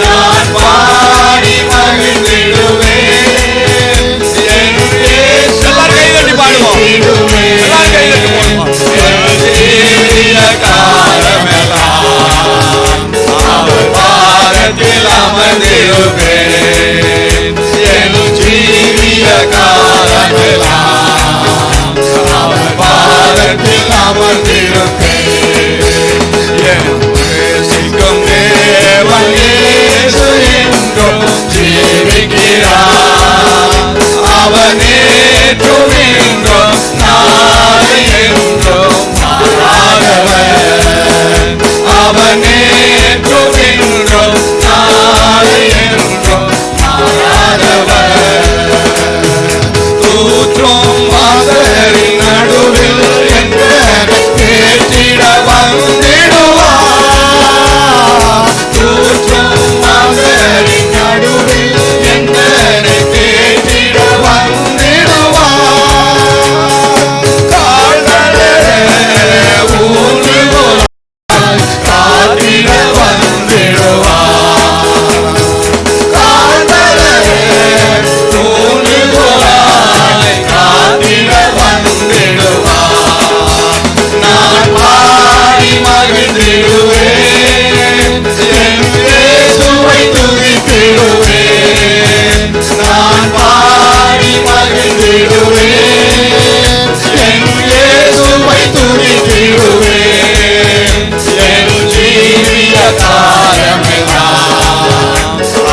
நான் பாடி மகிழ்ந்திடுவேன். என் இயேசு கைதட்டி பாடுவோம். ஜீவிய காலமெல்லாம் அவர் பாதத்தில் அமர்ந்திருப்பேன். என் ஜீவிய காலமெல்லாம் அவர் பாதத்தில் அமர்ந்திருப்பேன். என் நேசிக்கும் தேவன் இயேசு என்றும் ஜீவிக்கிறார். அவர் நேற்றும் இன்றும் நாளை என்றும் மாறாதவர். அவர் நேற்றும் இன்றும் நாளை என்றும் மாறாதவர். தூற்றும் மாதரின் நடுவில் எங்களை கேட்டிட வந்திடுவார். தூற்றும் மாதரின் நடுவில் எங்களை கேட்டிட வந்திடுவார். கால்களே ஊன்றுகோலாய் காத்திட வந்திடுவார். கால்களே ஊன்றுகோலாய் காத்திட வந்திடுவார். நான் பாடி மகிழ்ந்திடுவேன். என் இயேசுவை துதித்திடுவேன். நான் பாடி மகிழ்ந்திடுவேன். என் இயேசுவை துதித்திடுவேன். என் ஜீவிய காலமெல்லாம்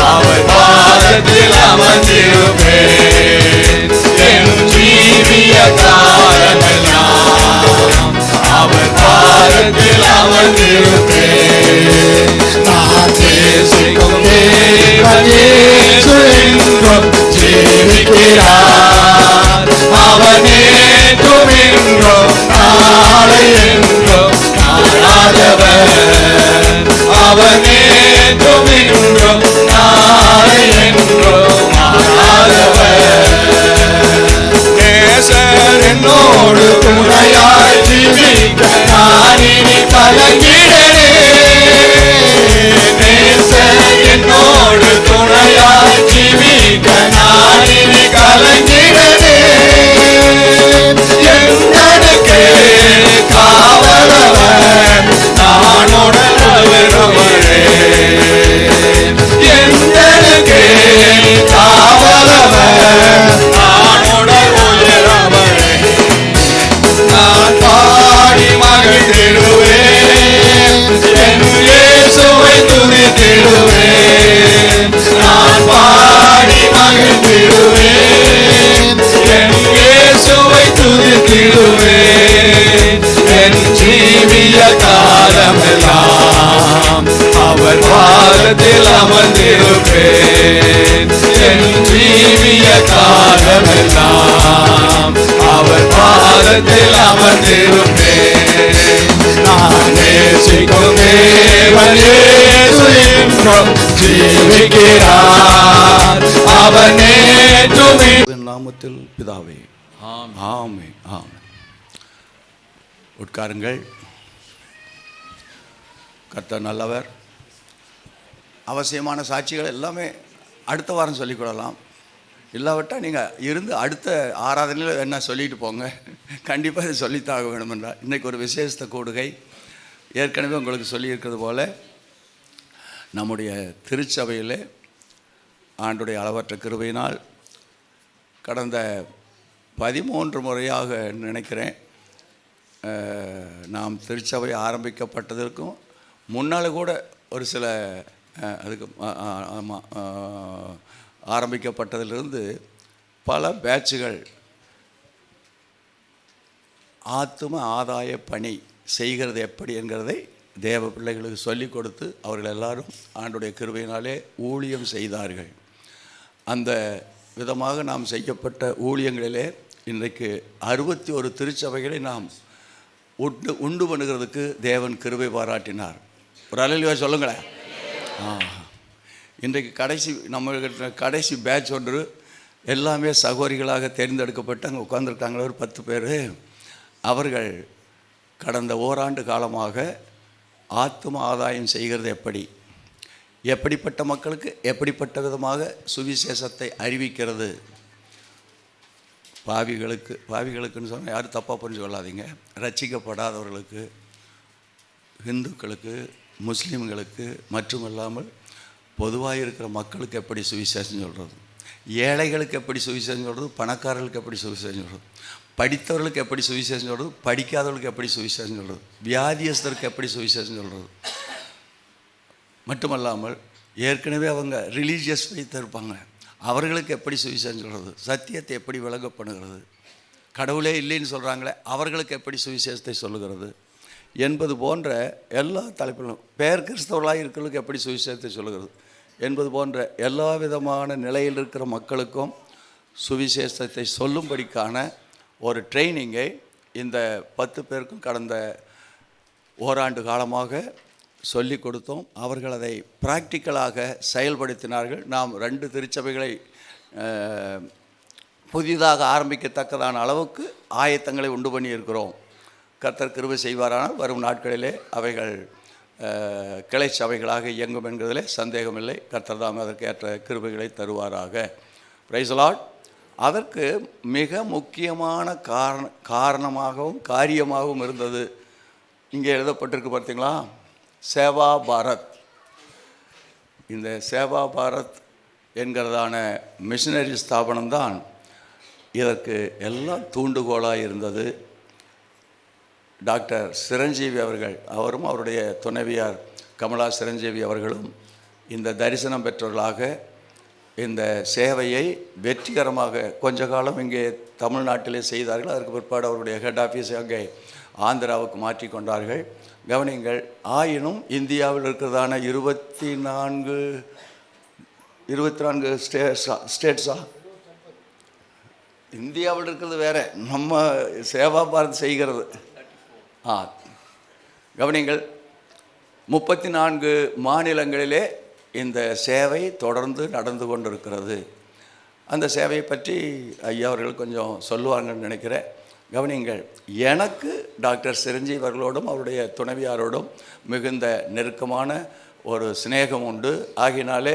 அவர் பாதத்தில் அமர்ந்திருப்பேன். என் ஜீவிய காலமெல்லாம் அவர் பாதத்தில் அமர்ந்திருப்பேன். நான் நேசிக்கும் தேவன் இயேசு என்றும் ஜீவிக்கிறார். அவர் நேற்றும் இன்றும் நாளை என்றும் மாறாதவர். அவர் நேற்றும் இன்றும் நாளை என்றும் மாறாதவர். நேசர் என்னோடு துணையாய் ஜீவிக்க நான் இனி கலங்கிடேன். நேசர் என்னோடு துணையாய் ஜீவிக்க நான் இனி கலங்கிடேன். எங்களுக்கு காவலவர் நானுடன் வருகிறேன். எங்களுக்கு காவலவர் நானுடன் வருகிறேன். நான் பாடி மகிழ்ந்திடுவேன். என் இயேசுவை துதித்திடுவேன். நான் பாடி மகிழ்ந்திடுவேன். என் இயேசுவை துதித்திடுவேன். என் ஜீவிய காலமெல்லாம் அவர் பாதத்தில் அமர்ந்திருப்பேன். என் ஜீவிய காலமெல்லாம் அவர் பாதத்தில் அமர்ந்திருப்பேன். நான் நேசிக்கும் தேவன் இயேசு என்றும் ஜீவிக்கிறார். அவர் நேற்றும் நாமத்தில் பிதாவே ஆமென். ஆமென். உட்காருங்கள். கர்த்தர் நல்லவர். அவசியமான சாட்சிகள் எல்லாமே அடுத்த வாரம் சொல்லிக்கொள்ளலாம். இல்லாவிட்டால் நீங்கள் இருந்து அடுத்த ஆராதனையில் என்ன சொல்லிட்டு போங்க. கண்டிப்பாக இதை சொல்லித்தாக வேணுமென்றால் இன்றைக்கி ஒரு விசேஷ கூடுகை. ஏற்கனவே உங்களுக்கு சொல்லியிருக்கிறது போல் நம்முடைய திருச்சபையில் ஆண்டுடைய அளவற்ற கிருபையினால் கடந்த 13 முறையாக நினைக்கிறேன் நாம் திருச்சபை ஆரம்பிக்கப்பட்டதற்கும் முன்னால் கூட ஒரு சில அதுக்கு ஆமாம் ஆரம்பிக்கப்பட்டதிலிருந்து பல பேட்சுகள் ஆத்தும ஆதாய பணி செய்கிறது எப்படி என்கிறதை தேவ பிள்ளைகளுக்கு சொல்லிக் கொடுத்து அவர்கள் எல்லாரும் ஆண்டுடைய கிருபையினாலே ஊழியம் செய்தார்கள். அந்த விதமாக நாம் செய்யப்பட்ட ஊழியங்களிலே இன்றைக்கு 61 திருச்சபைகளை நாம் உண்டு பண்ணுகிறதுக்கு தேவன் கிருபை பாராட்டினார். ஒரு அலையிலையா சொல்லுங்களேன். இன்றைக்கு கடைசி பேட்ச் ஒன்று எல்லாமே சகோதரிகளாக தேர்ந்தெடுக்கப்பட்டு அங்கே உட்கார்ந்துருக்காங்களே ஒரு 10 பேர். அவர்கள் கடந்த ஓராண்டு காலமாக ஆத்தும ஆதாயம் செய்கிறது எப்படி, எப்படிப்பட்ட மக்களுக்கு எப்படிப்பட்ட விதமாக சுவிசேஷத்தை அறிவிக்கிறது. பாவிகளுக்குன்னு சொன்னால் யாரும் தப்பாக புரிஞ்சு கொள்ளாதீங்க. ரட்சிக்கப்படாதவர்களுக்கு, இந்துக்களுக்கு, முஸ்லீம்களுக்கு மட்டுமல்லாமல் பொதுவாக இருக்கிற மக்களுக்கு எப்படி சுவிசேஷம் சொல்கிறது, ஏழைகளுக்கு எப்படி சுவிசேஷம் சொல்கிறது, பணக்காரர்களுக்கு எப்படி சுவிசேஷம் சொல்கிறது, படித்தவர்களுக்கு எப்படி சுவிசேஷம் சொல்கிறது, படிக்காதவர்களுக்கு எப்படி சுவிசேஷம் சொல்கிறது, வியாதியஸ்தருக்கு எப்படி சுவிசேஷம் சொல்கிறது, மட்டுமல்லாமல் ஏற்கனவே அவங்க ரிலீஜியஸ் ஃபெய்த் இருப்பாங்க, அவர்களுக்கு எப்படி சுவிசேஷம் சொல்கிறது, சத்தியத்தை எப்படி விளங்கப்படுகிறது, கடவுளே இல்லைன்னு சொல்கிறாங்களே அவர்களுக்கு எப்படி சுவிசேஷத்தை சொல்லுகிறது என்பது போன்ற எல்லா தலைப்பிலும், பேர் கிறிஸ்தவர்களாக இருக்கிறவர்களுக்கு எப்படி சுவிசேஷத்தை சொல்லுகிறது என்பது போன்ற எல்லா விதமான நிலையில் இருக்கிற மக்களுக்கும் சுவிசேஷத்தை சொல்லும்படிக்கான ஒரு ட்ரைனிங்கை இந்த 10 பேருக்கும் கடந்த ஓராண்டு காலமாக சொல்லி கொடுத்தோம். அவர்கள் அதை பிராக்டிக்கலாக செயல்படுத்தினார்கள். நாம் 2 திருச்சபைகளை புதிதாக ஆரம்பிக்கத்தக்கதான அளவுக்கு ஆயத்தங்களை உண்டு பண்ணியிருக்கிறோம். கர்த்தர் கிருபை செய்வாரானால் வரும் நாட்களிலே அவைகள் கிளை சபைகளாக இயங்கும் என்கிறதிலே சந்தேகமில்லை. கர்த்தர் தாம் அதற்கு ஏற்ற கிருபைகளை தருவாராக. Praise the lord. அதற்கு மிக முக்கியமான காரணமாகவும் காரியமாகவும் இருந்தது இங்கே எழுதப்பட்டிருக்கு பார்த்தீங்களா, சேவா பாரத். இந்த சேவா பாரத் என்கிறதான மிஷனரி ஸ்தாபனம்தான் இதற்கு எல்லாம் தூண்டுகோலாக இருந்தது. டாக்டர் சிரஞ்சீவி அவர்கள், அவரும் அவருடைய துணைவியார் கமலா சிரஞ்சீவி அவர்களும் இந்த தரிசனம் பெற்றவர்களாக இந்த சேவையை வெற்றிகரமாக கொஞ்ச காலம் இங்கே தமிழ்நாட்டிலே செய்தார்கள். அதற்கு பிற்பாடு அவருடைய ஹெட் ஆஃபீஸ் அங்கே ஆந்திராவுக்கு மாற்றி கொண்டார்கள். கவனிங்கள், ஆயினும் இந்தியாவில் இருக்கிறதான 24 ஸ்டேட்ஸா, இந்தியாவில் இருக்கிறது வேறு, நம்ம சேவா பாரத் செய்கிறது. கவனிங்கள், 34 மாநிலங்களிலே இந்த சேவை தொடர்ந்து நடந்து கொண்டிருக்கிறது. அந்த சேவையை பற்றி ஐயா அவர்கள் கொஞ்சம் சொல்லுவாங்கன்னு நினைக்கிறேன். கவனிங்கள், எனக்கு டாக்டர் சிரஞ்சீவி அவர்களோடும் அவருடைய துணைவியாரோடும் மிகுந்த நெருக்கமான ஒரு சிநேகம் உண்டு. ஆகினாலே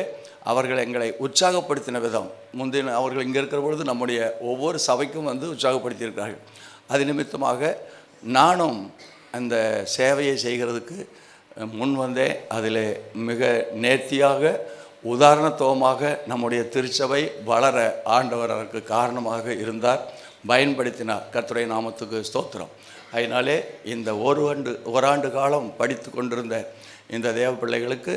அவர்கள் எங்களை உற்சாகப்படுத்தின விதம், முந்தின அவர்கள் இங்கே இருக்கிற பொழுது நம்முடைய ஒவ்வொரு சபைக்கும் வந்து உற்சாகப்படுத்தியிருக்கிறார்கள். அது நிமித்தமாக நானும் அந்த சேவையை செய்கிறதுக்கு முன் வந்தேன். அதில் மிக நேர்த்தியாக உதாரணத்துவமாக நம்முடைய திருச்சபை வளர ஆண்டவர் அதற்கு காரணமாக இருந்தார், பயன்படுத்தினார். கர்த்தருடைய நாமத்துக்கு ஸ்தோத்திரம். அதனாலே இந்த ஓராண்டு காலம் படித்து கொண்டிருந்த இந்த தேவ பிள்ளைகளுக்கு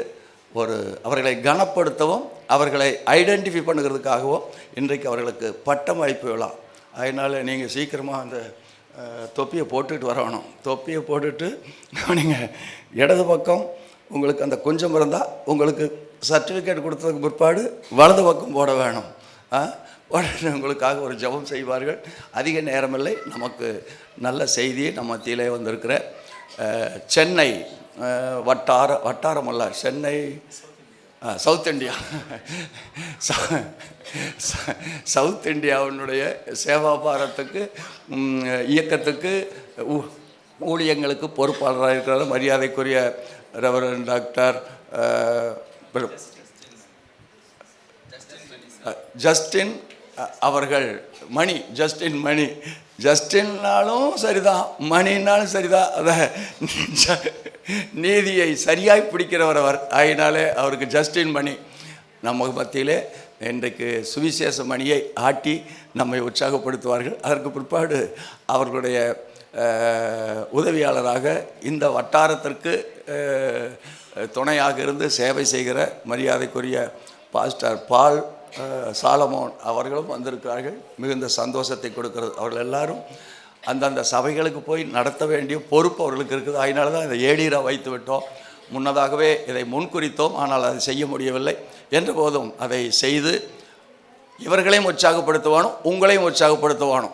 அவர்களை கனப்படுத்தவும் அவர்களை ஐடென்டிஃபை பண்ணுகிறதுக்காகவும் இன்றைக்கு அவர்களுக்கு பட்டம் அளிப்பு விழா. அதனால் நீங்கள் சீக்கிரமாக அந்த தொப்பியை போட்டுட்டு வரணும். தொப்பியை போட்டுட்டு நீங்கள் இடது பக்கம் உங்களுக்கு அந்த கொஞ்சம் இருந்தால் உங்களுக்கு சர்டிஃபிகேட் கொடுத்ததுக்கு பிற்பாடு வலது பக்கம் போட வேணும். உடனே உங்களுக்காக ஒரு ஜெபம் செய்வார்கள். அதிக நேரமில்லை, நமக்கு நல்ல செய்தியை நம்ம மத்தியிலே வந்திருக்கிற சென்னை வட்டாரம் அல்ல, சென்னை சவுத் இந்தியா, சவுத் இந்தியாவினுடைய சேவா பாரத்துக்கு இயக்கத்துக்கு ஊழியங்களுக்கு பொறுப்பாளராக இருக்கிற மரியாதைக்குரிய ரெவரண்ட் டாக்டர் ஜஸ்டின் அவர்கள், ஜஸ்டின்னாலும் சரிதான், மணின்னாலும் சரிதான், அதை நீதியை சரியாய் பிடிக்கிறவர் அவர். ஆகினாலே அவருக்கு ஜஸ்டின் மணி நம்ம மத்தியிலே இன்றைக்கு சுவிசேஷ மணியை ஆட்டி நம்மை உற்சாகப்படுத்துவார்கள். அதற்கு பிற்பாடு அவர்களுடைய உதவியாளராக இந்த வட்டாரத்திற்கு துணையாக இருந்து சேவை செய்கிற மரியாதைக்குரிய பாஸ்டர் பால் சாலமோன் அவர்களும் வந்திருக்கிறார்கள். மிகுந்த சந்தோஷத்தை கொடுக்கிறது. அவர்கள் எல்லாரும் அந்தந்த சபைகளுக்கு போய் நடத்த வேண்டிய பொறுப்பு அவர்களுக்கு இருக்குது. அதனால தான் இதை ஏடீராக வைத்து விட்டோம். முன்னதாகவே இதை முன்குறித்தோம், ஆனால் அதை செய்ய முடியவில்லை. என்ற போதும் அதை செய்து இவர்களையும் உற்சாகப்படுத்துவானோ உங்களையும் உற்சாகப்படுத்துவானோ,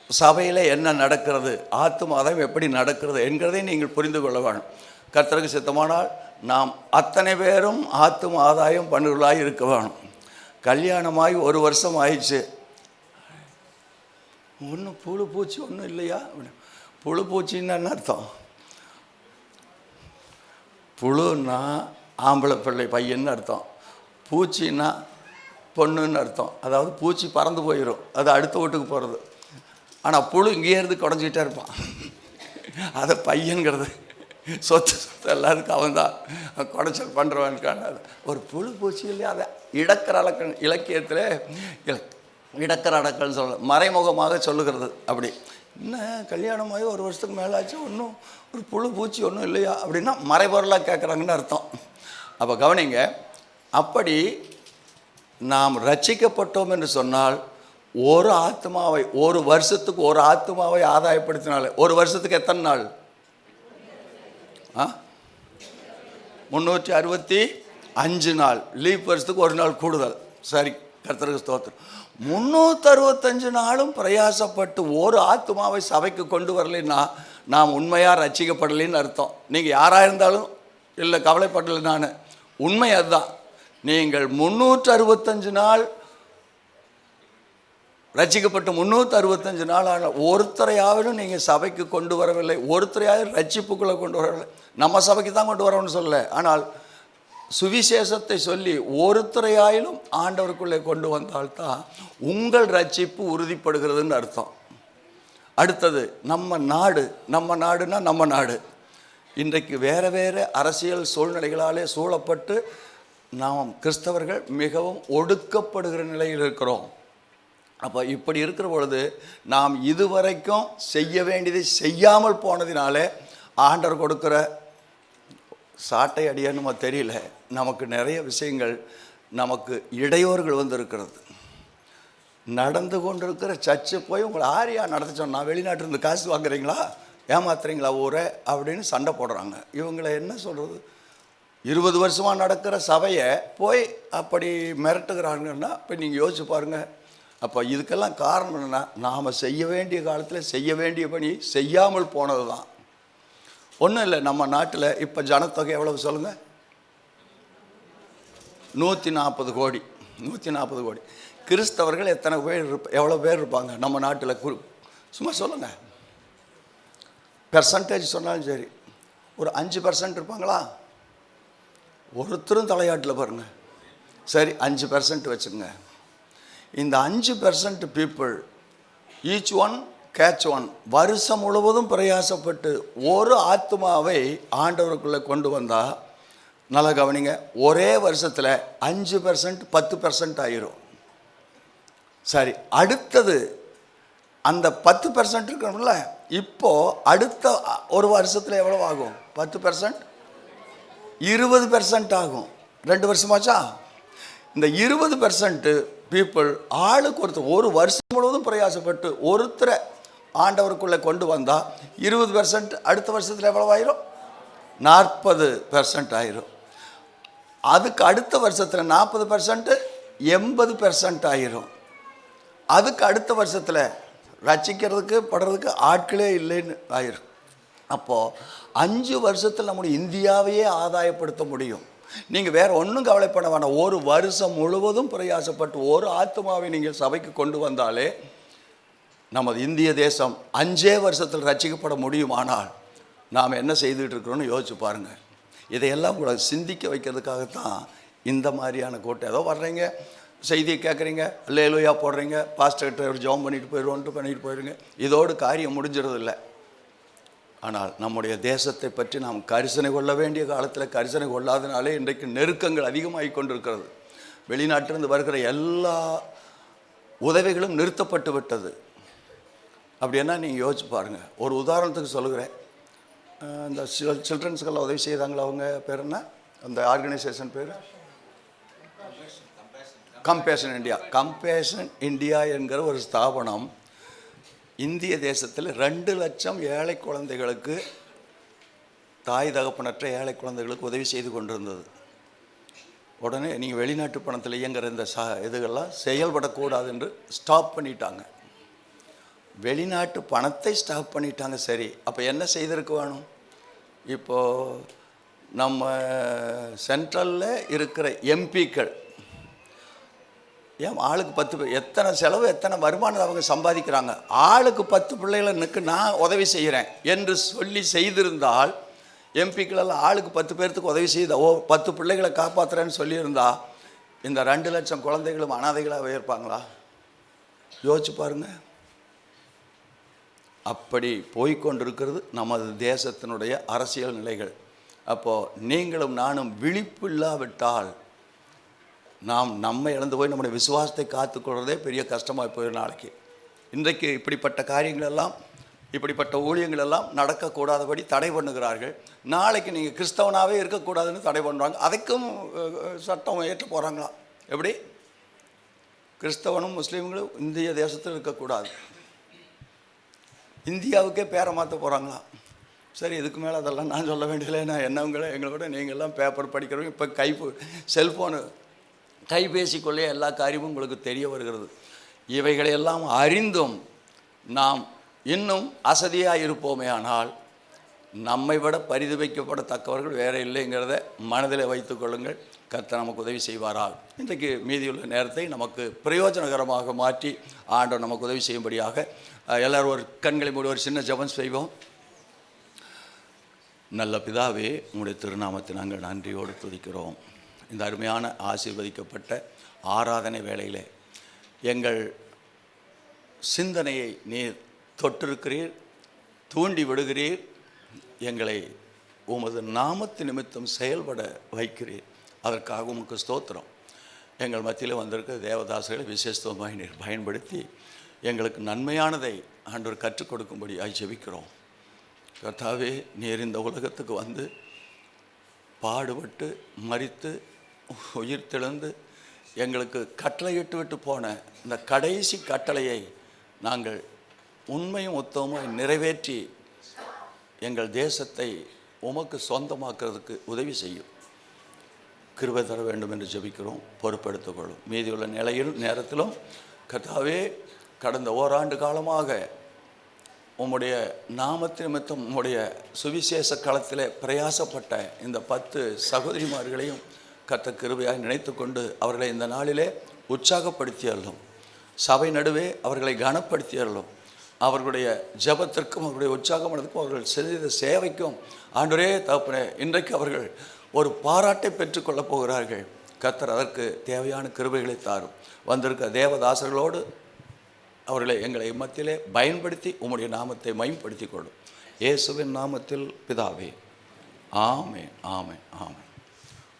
சபையில் என்ன நடக்கிறது, ஆத்துமாதாயம் எப்படி நடக்கிறது என்கிறதை நீங்கள் புரிந்து கொள்ள வேணும். கர்த்தருக்கு சித்தமானால் நாம் அத்தனை பேரும் ஆத்தும ஆதாயம் பண்ணுகளாக இருக்க வேணும். கல்யாணமாகி 1 வருஷம் ஆயிடுச்சு, ஒன்றும் புழு பூச்சி ஒன்றும் இல்லையா? புழு பூச்சின்னு என்ன அர்த்தம்? புழுன்னா ஆம்பளை பிள்ளை பையன்னு அர்த்தம். பூச்சின்னா பொண்ணுன்னு அர்த்தம். அதாவது பூச்சி பறந்து போயிடும், அது அடுத்த வீட்டுக்கு போகிறது. ஆனால் புழு இங்கேயே இருந்து குடஞ்சிக்கிட்டே இருப்பான். அதை பையன்கிறது சொத்து எல்லாத்துக்கும் அவன் தான் குடைச்சல் பண்ணுறவனுக்கான ஒரு புழு பூச்சி இல்லையா. அதை இடக்கர அடக்கல் இலக்கியத்தில் இடக்கர அடக்கல்னு சொல்ல மறைமுகமாக சொல்லுகிறது. அப்படி இன்னும் கல்யாணமாகி ஒரு வருஷத்துக்கு மேலே ஆச்சு, ஒன்றும் ஒரு புழு பூச்சி ஒன்றும் இல்லையா அப்படின்னா மறைபொருளாக கேட்குறாங்கன்னு அர்த்தம். அப்போ கவனிங்க, அப்படி நாம் ரட்சிக்கப்பட்டோம் என்று சொன்னால் ஒரு ஆத்மாவை, ஒரு வருஷத்துக்கு ஒரு ஆத்மாவை ஆதாயப்படுத்தினாலே, ஒரு வருஷத்துக்கு எத்தனை நாள்? 365 நாள். லீப் வருஷத்துக்கு ஒரு நாள் கூடுதல். சரி, கர்த்தருக்கு ஸ்தோத்திரம். 365 நாளும் பிரயாசப்பட்டு ஒரு ஆத்மாவை சபைக்கு கொண்டு வரலைன்னா நாம் உண்மையாக ரட்சிக்கப்படலைன்னு அர்த்தம். நீங்கள் யாராக இருந்தாலும் இல்லை, கவலைப்படலை. நான் உண்மை அதுதான். நீங்கள் 365 நாள் ரட்சிக்கப்பட்டு 365 நாள் ஆன ஒருத்தரையாவது நீங்கள் சபைக்கு கொண்டு வரவில்லை, ஒருத்தரையாவது ரட்சிப்புக்குள்ளே கொண்டு வரவில்லை. நம்ம சபைக்கு தான் கொண்டு வரணும்னு சொல்லலை, ஆனால் சுவிசேஷத்தை சொல்லி ஒருத்தரையாயிலும் ஆண்டவருக்குள்ளே கொண்டு வந்தால்தான் உங்கள் ரட்சிப்பு உறுதிப்படுகிறதுன்னு அர்த்தம். அடுத்தது நம்ம நாடு. நம்ம நாடுனா நம்ம நாடு இன்றைக்கு வேறு வேறு அரசியல் சூழ்நிலைகளாலே சூழப்பட்டு நாம் கிறிஸ்தவர்கள் மிகவும் ஒடுக்கப்படுகிற நிலையில் இருக்கிறோம். அப்போ இப்படி இருக்கிற பொழுது நாம் இதுவரைக்கும் செய்ய வேண்டியதை செய்யாமல் போனதினாலே ஆண்டவர் கொடுக்குற சாட்டை அடியான்னு நம்ம தெரியல, நமக்கு நிறைய விஷயங்கள் நமக்கு இடையூறுகள் வந்து இருக்கிறது. நடந்து கொண்டிருக்கிற சர்ச்சை போய் உங்களை ஆரியா நடத்த சொன்னால் வெளிநாட்டிலிருந்து காசு வாங்குறீங்களா, ஏமாத்துறீங்களா ஊரை அப்படின்னு சண்டை போடுறாங்க. இவங்களை என்ன சொல்கிறது? 20 வருஷமாக நடக்கிற சபையை போய் அப்படி மிரட்டுகிறாங்கன்னா இப்போ நீங்கள் யோசிச்சு பாருங்கள். அப்போ இதுக்கெல்லாம் காரணம் என்னென்னா, நாம் செய்ய வேண்டிய காலத்தில் செய்ய வேண்டிய பணி செய்யாமல் போனது தான். ஒன்றும் இல்லை, நம்ம நாட்டில் இப்போ ஜனத்தொகை எவ்வளவு சொல்லுங்கள்? 140 கோடி. 140 கோடி. கிறிஸ்தவர்கள் எத்தனை பேர் எவ்வளோ பேர் இருப்பாங்க நம்ம நாட்டில்? சும்மா சொல்லுங்கள், பெர்சன்டேஜ் சொன்னாலும் சரி. ஒரு 5% இருப்பாங்களா? ஒருத்தரும் தலையாட்டில் பாருங்கள். சரி, 5% வச்சுங்க. இந்த 5% people each one catch one வருஷம் முழுவதும் பிரயாசப்பட்டு ஒரு ஆத்மாவை ஆண்டவருக்குள்ளே கொண்டு வந்தால், நல்லா கவனிங்க, ஒரே வருஷத்தில் 5% 10% ஆயிரும். சரி, அடுத்தது அந்த 10% இருக்கணும்ல, இப்போது அடுத்த ஒரு வருஷத்தில் எவ்வளோ ஆகும்? 10% 20% ஆகும். 2 வருஷமாச்சா? இந்த 20% பீப்புள் ஆளுக்கு ஒருத்தர் ஒரு வருஷம் முழுவதும் பிரயாசப்பட்டு ஒருத்தரை ஆண்டவருக்குள்ளே கொண்டு வந்தால் 20% அடுத்த வருஷத்தில் எவ்வளோ ஆயிரும்? 40% ஆயிரும். அதுக்கு அடுத்த வருஷத்தில் 40% 80% ஆயிரும். அதுக்கு அடுத்த வருஷத்தில் ரட்சிக்கிறதுக்கு படுறதுக்கு ஆட்களே இல்லைன்னு ஆயிரும். அப்போது 5 வருஷத்தில் நம்முடைய இந்தியாவையே ஆதாயப்படுத்த முடியும். நீங்கள் வேறு ஒன்றும் கவலைப்பட வேண்டாம். ஒரு வருஷம் முழுவதும் பிரயாசப்பட்டு ஒரு ஆத்மாவை நீங்கள் சபைக்கு கொண்டு வந்தாலே நமது இந்திய தேசம் 5 வருஷத்தில் ரட்சிக்கப்பட முடியுமானால் நாம் என்ன செய்துகிட்டு இருக்கிறோன்னு யோசிச்சு பாருங்கள். இதையெல்லாம் கூட சிந்திக்க வைக்கிறதுக்காகத்தான் இந்த மாதிரியான கூட்டம். ஏதோ வர்றீங்க, செய்தியை கேட்குறீங்க, அல்லேலூயா போடுறீங்க, பாஸ்டர்கிட்ட ஒரு ஜெபம் பண்ணிட்டு போயிடுங்க. இதோடு காரியம் முடிஞ்சிடறதில்லை. ஆனால் நம்முடைய தேசத்தை பற்றி நாம் கரிசனை கொள்ள வேண்டிய காலத்தில் கரிசனை கொள்ளாதனாலே இன்றைக்கு நெருக்கங்கள் அதிகமாகி கொண்டிருக்கிறது. வெளிநாட்டிலிருந்து வருகிற எல்லா உதவிகளும் நிறுத்தப்பட்டு விட்டது. அப்படின்னா நீங்கள் யோசிச்சு பாருங்கள். ஒரு உதாரணத்துக்கு சொல்லுகிறேன். இந்த சில்ட்ரன்ஸுக்கெல்லாம் உதவி செய்தாங்களா, அவங்க பேர் என்ன, அந்த ஆர்கனைசேஷன் பேர்? Compassion India. கம்பேஷன் இந்தியா என்கிற ஒரு ஸ்தாபனம் இந்திய தேசத்தில் 2 லட்சம் ஏழை குழந்தைகளுக்கு, தாய் தகப்பனற்ற ஏழை குழந்தைகளுக்கு உதவி செய்து கொண்டிருந்தது. உடனே நீங்கள் வெளிநாட்டு பணத்தில் இயங்குகிற இந்த இதுகள்லாம் செயல்படக்கூடாது என்று ஸ்டாப் பண்ணிட்டாங்க. வெளிநாட்டு பணத்தை ஸ்டாப் பண்ணிட்டாங்க. சரி, அப்போ என்ன செய்திருக்க வேணும்? இப்போது நம்ம சென்ட்ரலில் இருக்கிற எம்பிக்கள் ஏன் ஆளுக்கு 10 எத்தனை செலவு எத்தனை வருமானம் அவங்க சம்பாதிக்கிறாங்க, ஆளுக்கு 10 பிள்ளைகளை நான் உதவி செய்கிறேன் என்று சொல்லி செய்திருந்தால் எம்பிக்களெல்லாம் ஆளுக்கு 10 பேர்த்துக்கு உதவி செய்த 10 பிள்ளைகளை காப்பாற்றுறேன்னு சொல்லியிருந்தா இந்த 2 லட்சம் குழந்தைகளும் அனாதைகளாகவே இருப்பாங்களா? யோசிச்சு பாருங்க. அப்படி போய்கொண்டிருக்கிறது நமது தேசத்தினுடைய அரசியல் நிலைகள். அப்போது நீங்களும் நானும் விழிப்பு இல்லாவிட்டால் நாம் நம்மை இழந்து போய் நம்முடைய விசுவாசத்தை காத்துக்கொள்வதே பெரிய கஷ்டமாக போயிடும் நாளைக்கு. இன்றைக்கு இப்படிப்பட்ட காரியங்கள் எல்லாம், இப்படிப்பட்ட ஊழியங்கள் எல்லாம் நடக்கக்கூடாதபடி தடை பண்ணுகிறார்கள். நாளைக்கு நீங்கள் கிறிஸ்தவனாகவே இருக்கக்கூடாதுன்னு தடை பண்ணுறாங்க. அதுக்கும் சட்டம் ஏற்று போகிறாங்களா? எப்படி? கிறிஸ்தவனும் முஸ்லீம்களும் இந்திய தேசத்தில் இருக்கக்கூடாது, இந்தியாவுக்கே பேரை மாற்ற போகிறாங்களா? சரி, இதுக்கு மேலே அதெல்லாம் நான் சொல்ல வேண்டியதில்லை. நான் என்னவங்களே எங்களோட நீங்கள்லாம் பேப்பர் படிக்கிறவங்க. இப்போ செல்ஃபோனு கைபேசிக்குள்ளே எல்லா காரியமும் உங்களுக்கு தெரிய வருகிறது. இவைகளையெல்லாம் அறிந்தும் நாம் இன்னும் அசதியாக இருப்போமே ஆனால் நம்மை விட பரிதபிக்கப்படத்தக்கவர்கள் வேறு இல்லைங்கிறத மனதில் வைத்து கொள்ளுங்கள். கர்த்தர் நமக்கு உதவி செய்வாராக. இன்றைக்கு மீதியுள்ள நேரத்தை நமக்கு பிரயோஜனகரமாக மாற்றி ஆண்டவர் நமக்கு உதவி செய்யும்படியாக எல்லோரும் ஒரு கண்களை மூடி ஒரு சின்ன ஜெபம் செய்வோம். நல்ல பிதாவே, உங்களுடைய திருநாமத்தை நாங்கள் நன்றியோடு துதிக்கிறோம். இந்த அருமையான ஆசீர்வதிக்கப்பட்ட ஆராதனை வேளையிலே எங்கள் சிந்தனையை நீர் தொட்டிருக்கிறீர், தூண்டி விடுகிறீர், எங்களை உமது நாமத்து நிமித்தம் செயல்பட வைக்கிறீர். அதற்காக உமக்கு ஸ்தோத்திரம். எங்கள் மத்தியில் வந்திருக்க தேவதாசர்களை விசேஷமாக நீர் பயன்படுத்தி எங்களுக்கு நன்மையானதை ஆண்டவர் கற்றுக் கொடுக்கும்படி ஜெபிக்கிறோம். கர்த்தாவே, நீர் இந்த உலகத்துக்கு வந்து பாடுபட்டு மரித்து உயிர் தெழுந்து எங்களுக்கு கட்டளையிட்டு விட்டு போன இந்த கடைசி கட்டளையை நாங்கள் உண்மையும் உத்தமமாக நிறைவேற்றி எங்கள் தேசத்தை உமக்கு சொந்தமாக்குறதுக்கு உதவி செய்யும். கிருபை தர வேண்டும் என்று ஜெபிக்கிறோம். பொறுப்பெடுத்துக்கொள்ளும். மீதியுள்ள நேரத்திலும் கர்த்தாவே, கடந்த ஓராண்டு காலமாக உம்முடைய நாமத்து நிமித்தம் உம்முடைய சுவிசேஷ களத்தில் பிரயாசப்பட்ட இந்த 10 சகோதரிமார்களையும் கர்த்தர் கிருபையாக நினைத்து கொண்டு அவர்களை இந்த நாளிலே உற்சாகப்படுத்தியறலும், சபை நடுவே அவர்களை கனப்படுத்தியறலும், அவர்களுடைய ஜெபத்திற்கும் அவர்களுடைய உற்சாகமானதுக்கும் அவர்கள் செய்த சேவைக்கும் ஆண்டவரே தகப்பனே, இன்றைக்கு அவர்கள் ஒரு பாராட்டை பெற்றுக்கொள்ளப் போகிறார்கள். கர்த்தர் அதற்கு தேவையான கிருபைகளை தாரும். வந்திருக்க தேவதாசர்களோடு அவர்களை எங்களை மத்தியிலே பயன்படுத்தி உம்முடைய நாமத்தை மகிமைப்படுத்திக் கொள்ளும். இயேசுவின் நாமத்தில் பிதாவே, ஆமென், ஆமென், ஆமென்.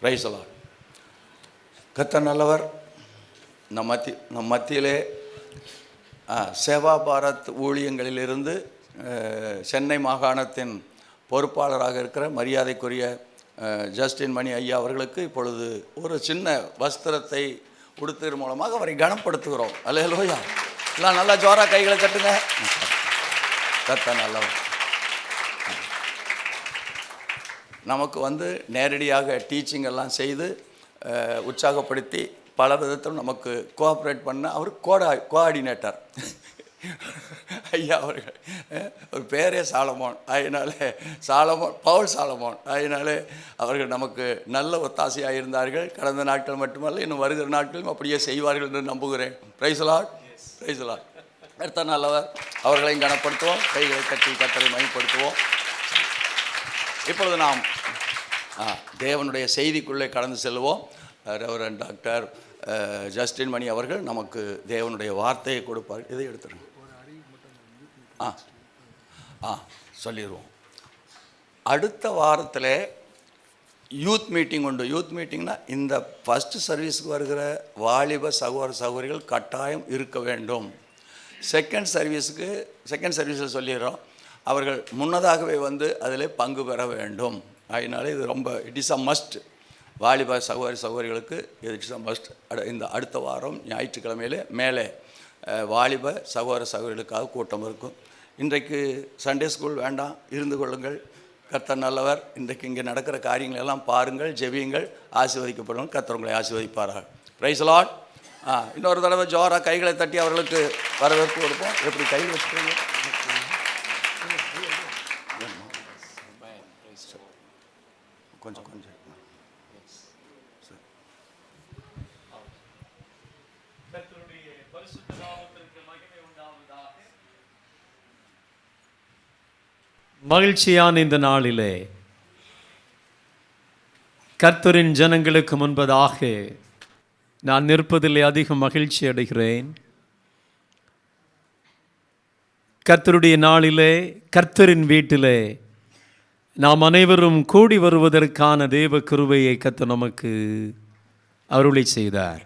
Price the Lord. கர்த்தர் நல்லவர். நம் மத்தியிலே சேவா பாரத் ஊழியங்களிலிருந்து சென்னை மாகாணத்தின் பொறுப்பாளராக இருக்கிற மரியாதைக்குரிய ஜஸ்டின் மணி ஐயா அவர்களுக்கு இப்பொழுது ஒரு சின்ன வஸ்திரத்தை கொடுத்ததன் மூலமாக அவரை கனப்படுத்துகிறோம். அல்லேலூயா. எல்லாம் நல்லா ஜோரா கைகளை தட்டுங்க. கர்த்தர் நல்லவர். நமக்கு வந்து நேரடியாக டீச்சிங் எல்லாம் செய்து உற்சாகப்படுத்தி பல விதத்தில் நமக்கு கோஆப்ரேட் பண்ண அவர் கோஆர்டினேட்டர் ஐயா அவர்கள். ஒரு பேரே சாலமோன், அதனாலே பவுல் சாலமோன், அதனாலே அவர்கள் நமக்கு நல்ல ஒத்தாசையாக இருந்தார்கள். கடந்த நாட்கள் மட்டுமல்ல, இன்னும் வருகிற நாட்களும் அப்படியே செய்வார்கள் என்று நம்புகிறேன். Price the Lord, price the Lord. கர்த்தர் நல்லவர். அவர்களையும் கனப்படுத்துவோம், கைகளை கட்டி கர்த்தரை மகிமைப்படுத்துவோம். இப்பொழுது நாம் தேவனுடைய செய்திக்குள்ளே கடந்து செல்வோம். ரெவரண்ட் டாக்டர் ஜஸ்டின் மணி அவர்கள் நமக்கு தேவனுடைய வார்த்தையை கொடுப்பார். இதை எடுத்துருங்க. சொல்லிடுவோம். அடுத்த வாரத்தில் யூத் மீட்டிங் உண்டு. யூத் மீட்டிங்னா இந்த ஃபஸ்ட்டு சர்வீஸுக்கு வருகிற வாலிப சகோதர சகோதரிகள் கட்டாயம் இருக்க வேண்டும். செகண்ட் சர்வீஸில் சொல்லிடுறோம், அவர்கள் முன்னதாகவே வந்து அதில் பங்கு பெற வேண்டும். அதனால இது ரொம்ப இட் இஸ் அ மஸ்ட். வாலிப சகோதரிகளுக்கு இட் இஸ் அ மஸ்ட். இந்த அடுத்த வாரம் ஞாயிற்றுக்கிழமையிலே மேலே வாலிப சகோதரிகளுக்காக கூட்டம் இருக்கும். இன்றைக்கு சண்டே ஸ்கூல் வேண்டாம், இருந்து கொள்ளுங்கள். கர்த்தர் நல்லவர். இன்றைக்கு இங்கே நடக்கிற காரியங்கள் எல்லாம் பாருங்கள், ஜெபியுங்கள், ஆசீர்வதிக்கப்படும். கர்த்தர் உங்களை ஆசீர்வதிப்பாராக. Price the Lord. இன்னொரு தடவை ஜோரா கைகளை தட்டி அவர்களுக்கு வரவேற்பு கொடுப்போம். எப்படி கையில் வச்சுக்கோங்க. கொஞ்சம் கொஞ்சம் மகிழ்ச்சியான இந்த நாளிலே கர்த்தரின் ஜனங்களுக்கு முன்பதாக நான் நிற்பதிலே அதிக மகிழ்ச்சி அடைகிறேன். கர்த்தருடைய நாளிலே, கர்த்தரின் வீட்டிலே நாம் அனைவரும் கூடி வருவதற்கான தேவ கிருபையை கர்த்தர் நமக்கு அருளை செய்தார்.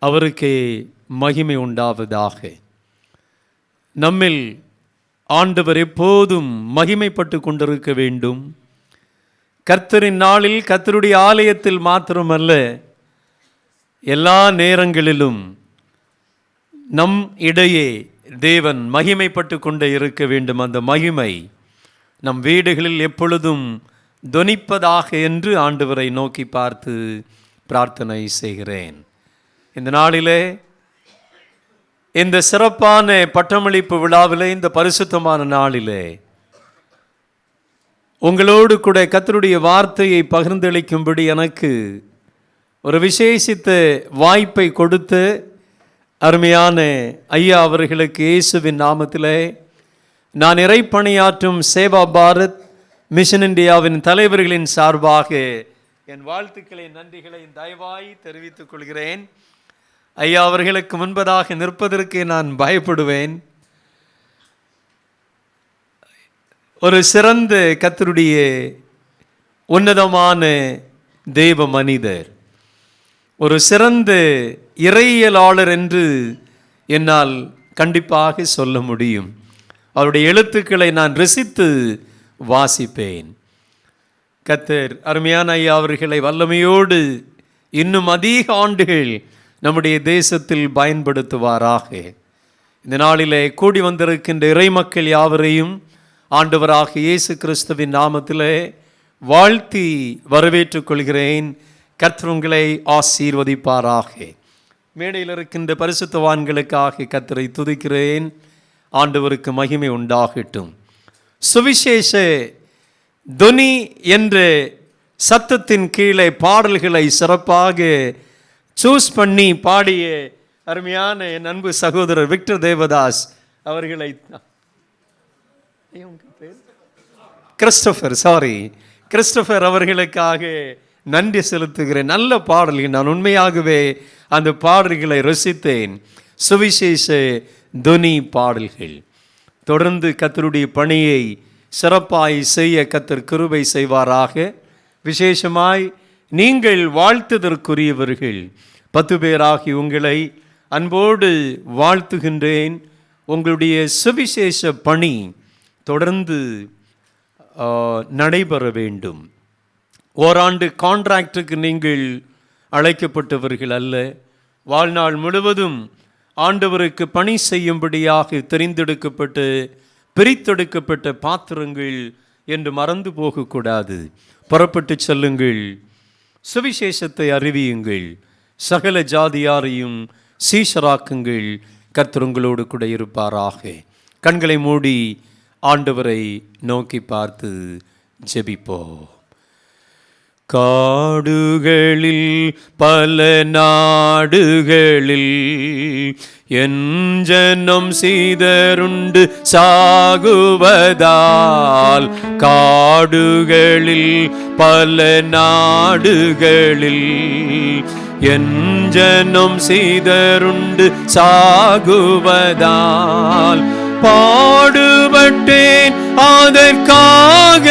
அவருக்கே மகிமை உண்டாவதாக. நம்மில் ஆண்டவர் எப்போதும் மகிமைப்பட்டு கொண்டிருக்க வேண்டும். கர்த்தரின் நாளில் கர்த்தருடைய ஆலயத்தில் மாத்திரமல்ல, எல்லா நேரங்களிலும் நம் இடையே தேவன் மகிமைப்பட்டு கொண்டே இருக்க வேண்டும். அந்த மகிமை நம் வீடுகளில் எப்பொழுதும் தொனிப்பதாக என்று ஆண்டவரை நோக்கி பார்த்து பிரார்த்தனை செய்கிறேன். இந்த நாளிலே, இந்த சிறப்பான பட்டமளிப்பு விழாவிலே, இந்த பரிசுத்தமான நாளிலே உங்களோடு கூட கர்த்தருடைய வார்த்தையை பகிர்ந்தளிக்கும்படி எனக்கு ஒரு விசேஷித்த வாய்ப்பை கொடுத்து அருமையான ஐயா அவர்களுக்கு இயேசுவின் நாமத்திலே நான் இறைப்பணியாற்றும் சேவா பாரத் மிஷன் இந்தியாவின் தலைவர்களின் சார்பாக என் வாழ்த்துக்களை, நன்றிகளை தயவாய் தெரிவித்துக் கொள்கிறேன். ஐயா அவர்களுக்கு முன்பதாக நிற்பதற்கு நான் பயப்படுவேன். ஒரு சிறந்த கர்த்தருடைய உன்னதமான தேவ மனிதர், ஒரு சிறந்த இறையியலாளர் என்று என்னால் கண்டிப்பாக சொல்ல முடியும். அவருடைய எழுத்துக்களை நான் ரசித்து வாசிப்பேன். கர்த்தர் அருமையான ஐயா அவர்களை வல்லமையோடு இன்னும் அதிக ஆண்டுகள் நம்முடைய தேசத்தில் பயன்படுத்துவாராக. இந்த நாளிலே கூடி வந்திருக்கின்ற இறைமக்கள் யாவரையும் ஆண்டவராக இயேசு கிறிஸ்துவின் நாமத்திலே வாழ்த்தி வரவேற்றுக் கொள்கிறேன். கர்த்தர் உங்களை ஆசீர்வதிப்பாராக. மேடையில் இருக்கின்ற பரிசுத்தவான்களுக்காக கர்த்தரை துதிக்கிறேன். ஆண்டவருக்கு மகிமை உண்டாகட்டும். சுவிசேஷ தொனி என்ற சத்தத்தின் கீழே பாடல்களை சிறப்பாக சூஸ் பண்ணி பாடிய அருமையான என் அன்பு சகோதரர் விக்டர் தேவதாஸ் அவர்களை, கிறிஸ்டோபர் அவர்களுக்காக நன்றி செலுத்துகிறேன். நல்ல பாடல்கள், நான் உண்மையாகவே அந்த பாடல்களை ரசித்தேன். சுவிசேஷ தொனி பாடல்கள். தொடர்ந்து கர்த்தருடைய பணியை சிறப்பாய் செய்ய கர்த்தர் கிருபை செய்வாராக. விசேஷமாய் நீங்கள் வாழ்த்துதற்குரியவர்கள் 10 பேராகி உங்களை அன்போடு வாழ்த்துகின்றேன். உங்களுடைய சுவிசேஷ பணி தொடர்ந்து நடைபெற வேண்டும். ஓராண்டு கான்ட்ராக்டுக்கு நீங்கள் அழைக்கப்பட்டவர்கள் அல்ல. வாழ்நாள் முழுவதும் ஆண்டவருக்கு பணி செய்யும்படியாக தெரிந்தெடுக்கப்பட்டு பிரித்தெடுக்கப்பட்ட பாத்திரங்கள் என்று மறந்து போகக்கூடாது. புறப்பட்டு செல்லுங்கள், சுவிசேஷத்தை அறிவியுங்கள், சகல ஜாதியாரையும் சீஷராக்குங்கள். கர்த்தர் உங்களோடு கூட இருப்பாராக. கண்களை மூடி ஆண்டவரை நோக்கி பார்த்து ஜெபிப்போம். காடுகளில் பல நாடுகளில் என் ஜனம் சீதருண்டு சாகுவதால், காடுகளில் பல நாடுகளில் என் ஜனம் சீதருண்டு சாகுவதால், பாடுபட்டேன் அதற்காகவுமே,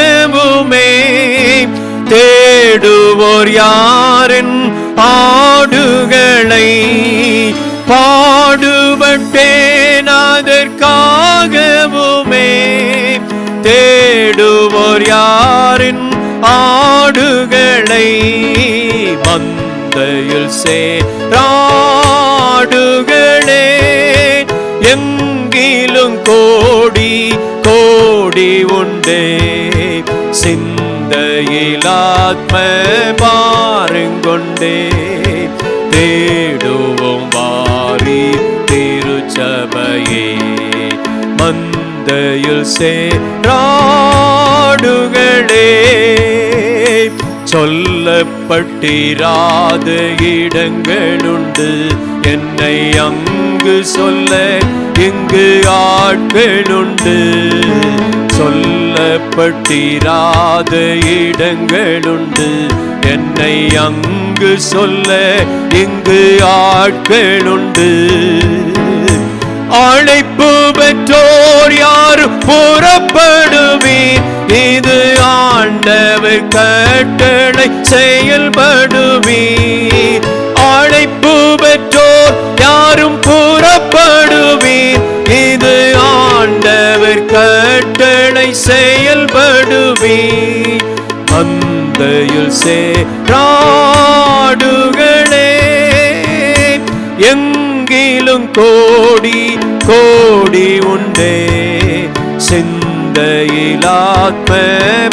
தேடுவோர் யாரின் ஆடுகளை, பாடுபட்டேன் அதற்காகவுமே, தேடுவோர் யாரின் ஆடுகளை, மந்தையில் சேராடுகளே எங்கிலும் கோடி கோடி உண்டே, சிந்தையில் ஆத்ம பாருங்கொண்டே, தேடுவோம் வாரி திருச்சபையே, மந்தையில் சேராடுகளே. சொல்லப்பட்டிராத இடங்களுண்டு, என்னை அங்கு சொல்ல இங்கு ஆட்களுண்டு. சொல்லப்பட்டிராத வெளிப்பட்டிராத இடங்களுண்டு. என்னை அங்கு சொல்ல இங்கு ஆட்களுண்டு. அழைப்பு பெற்றோர் யாரும் புறப்படுவீர், இது ஆண்டவர் கட்டளை செயல்படுவீர். அழைப்பு பெற்றோர் யாரும் புறப்படுவீர், இது ஆண்டவர் கட்டளை செயல்படுவீர். மந்தையில் சேராடுகளே, எங்கிலும் கோடி கோடி உண்டே. சிந்தையில் ஆத்ம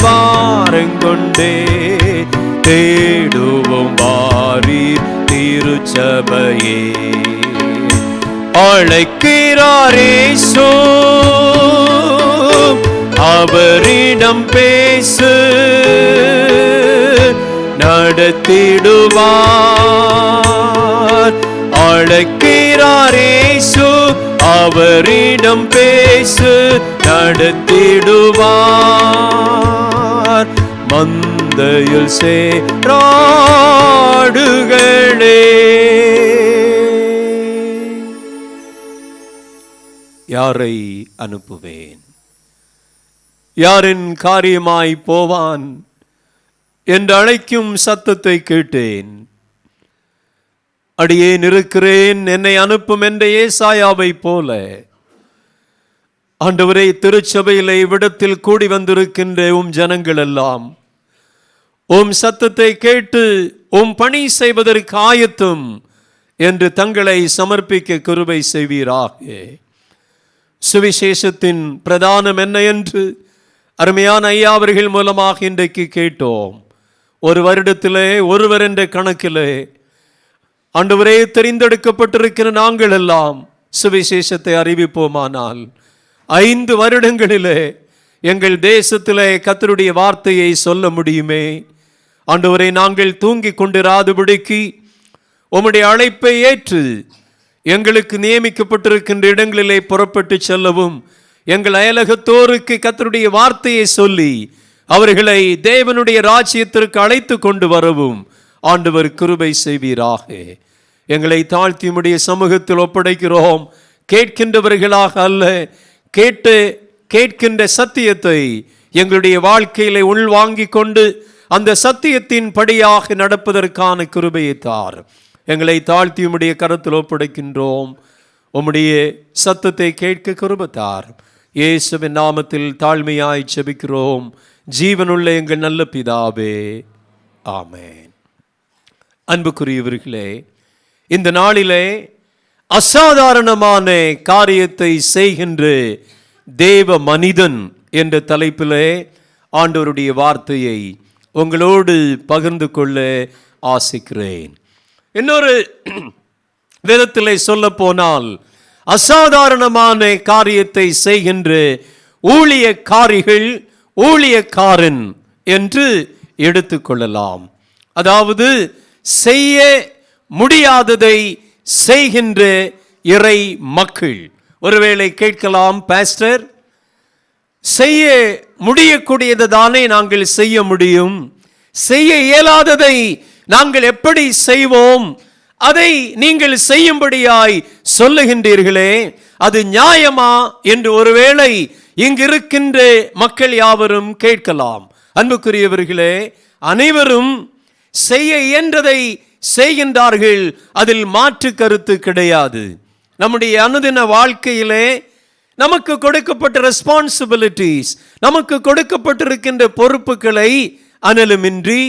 பாரங்கொண்டே, தேடுவோம் வாரீர் திருச்சபையே. அழைக்கிறாரே சோ, அவரிடம் பேசு, நடத்திடுவார். அழைக்கிறாரே சோ, அவரிடம் பேசு, நடத்திடுவார். மந்தையில் சேராடுகளே. யாரை அனுப்புவேன்? யாரின் காரியமாய் போவான் என்று அழைக்கும் சத்தத்தை கேட்டேன். அடியேன் இருக்கிறேன், என்னை அனுப்பும் என்ற ஏசாயாவை போல ஆண்டவரே, திருச்சபையிலே இவ்விடத்தில் கூடி வந்திருக்கின்ற உம் ஜனங்கள் எல்லாம் உம் சத்தத்தை கேட்டு உம் பணி செய்வதற்கு ஆயத்தம் என்று தங்களை சமர்ப்பிக்க கிருபை செய்வீராக. சுவிசேஷத்தின் பிரதானம் என்ன என்று அருமையான ஐயா அவர்கள் மூலமாக இன்றைக்கு கேட்டோம். ஒரு வருடத்திலே ஒருவர் என்ற கணக்கிலே ஆண்டவரே, தெரிந்தெடுக்கப்பட்டிருக்கிற நாங்கள் எல்லாம் சுவிசேஷத்தை அறிவிப்போமானால் 5 வருடங்களிலே எங்கள் தேசத்திலே கர்த்தருடைய வார்த்தையை சொல்ல முடியுமே. ஆண்டவரே, நாங்கள் தூங்கி கொண்டிராதபடிக்கு உம்முடைய அழைப்பை ஏற்று எங்களுக்கு நியமிக்கப்பட்டிருக்கின்ற இடங்களிலே புறப்பட்டு செல்லவும், எங்கள் அயலகத்தோருக்கு கர்த்தருடைய வார்த்தையை சொல்லி அவர்களை தேவனுடைய ராஜ்யத்திற்கு அழைத்து கொண்டு வரவும் ஆண்டவர் கிருபை செய்வீராக. எங்களை தாழ்த்தி உம்முடைய சமூகத்தில் ஒப்படைக்கிறோம். கேட்கின்றவர்களாக அல்ல, கேட்கின்ற சத்தியத்தை எங்களுடைய வாழ்க்கையிலே உள்வாங்கிக் கொண்டு அந்த சத்தியத்தின் படியாக நடப்பதற்கான கிருபையை தார். எங்களை தாழ்த்தி உம்முடைய கரத்தில் ஒப்படைக்கின்றோம். உம்முடைய சத்தத்தை கேட்க கிருபை தார். இயேசுவின் நாமத்தில் தாழ்மையாய் ஜெபிக்கிறோம் ஜீவனுள்ள எங்கள் நல்ல பிதாவே, ஆமென். அன்புக்குரியவர்களே, இந்த நாளிலே அசாதாரணமான காரியத்தை செய்கின்ற தேவ மனிதன் என்ற தலைப்பிலே ஆண்டவருடைய வார்த்தையை உங்களோடு பகிர்ந்து கொள்ள ஆசிக்கிறேன். இன்னொரு விதத்திலே சொல்ல போனால், அசாதாரணமான காரியத்தை செய்கின்ற ஊழியக்காரிகள், ஊழியக்காரன் என்று எடுத்துக்கொள்ளலாம். அதாவது செய்ய முடியாததை செய்கின்ற இறை மக்கள். ஒருவேளை கேட்கலாம், பாஸ்டர், செய்ய முடியக்கூடியதை தானே நாங்கள் செய்ய முடியும், செய்ய இயலாததை நாங்கள் எப்படி செய்வோம்? அதை நீங்கள் செய்யும்படியாய் சொல்லுகின்றீர்களே, அது நியாயமா என்று ஒருவேளை இங்கிருக்கின்ற மக்கள் யாவரும் கேட்கலாம். அன்புக்குரியவர்களே, அனைவரும் செய்ய இயன்றதை செய்கின்றார்கள், அதில் மாற்று கருத்து கிடையாது. நம்முடைய அனுதின வாழ்க்கையிலே நமக்கு கொடுக்கப்பட்ட ரெஸ்பான்சிபிலிட்டிஸ், நமக்கு கொடுக்கப்பட்டிருக்கின்ற பொறுப்புகளை அனலுமின்றி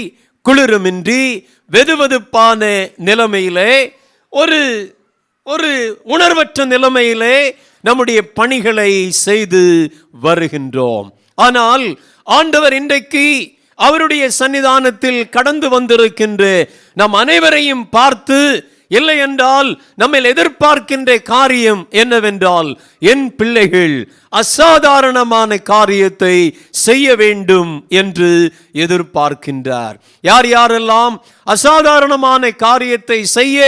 குளிருமின்றி வெதுவெதுப்பான நிலைமையிலே, ஒரு உணர்வற்ற நிலைமையிலே நம்முடைய பணிகளை செய்து வருகின்றோம். ஆனால் ஆண்டவர் இன்றைக்கு அவருடைய சன்னிதானத்தில் கடந்து வந்திருக்கின்ற நம் அனைவரையும் பார்த்து, இல்லை என்றால் நம்ம எதிர்பார்க்கின்ற காரியம் என்னவென்றால், என் பிள்ளைகள் அசாதாரணமான காரியத்தை செய்ய வேண்டும் என்று எதிர்பார்க்கின்றார். யார் யாரெல்லாம் அசாதாரணமான காரியத்தை செய்ய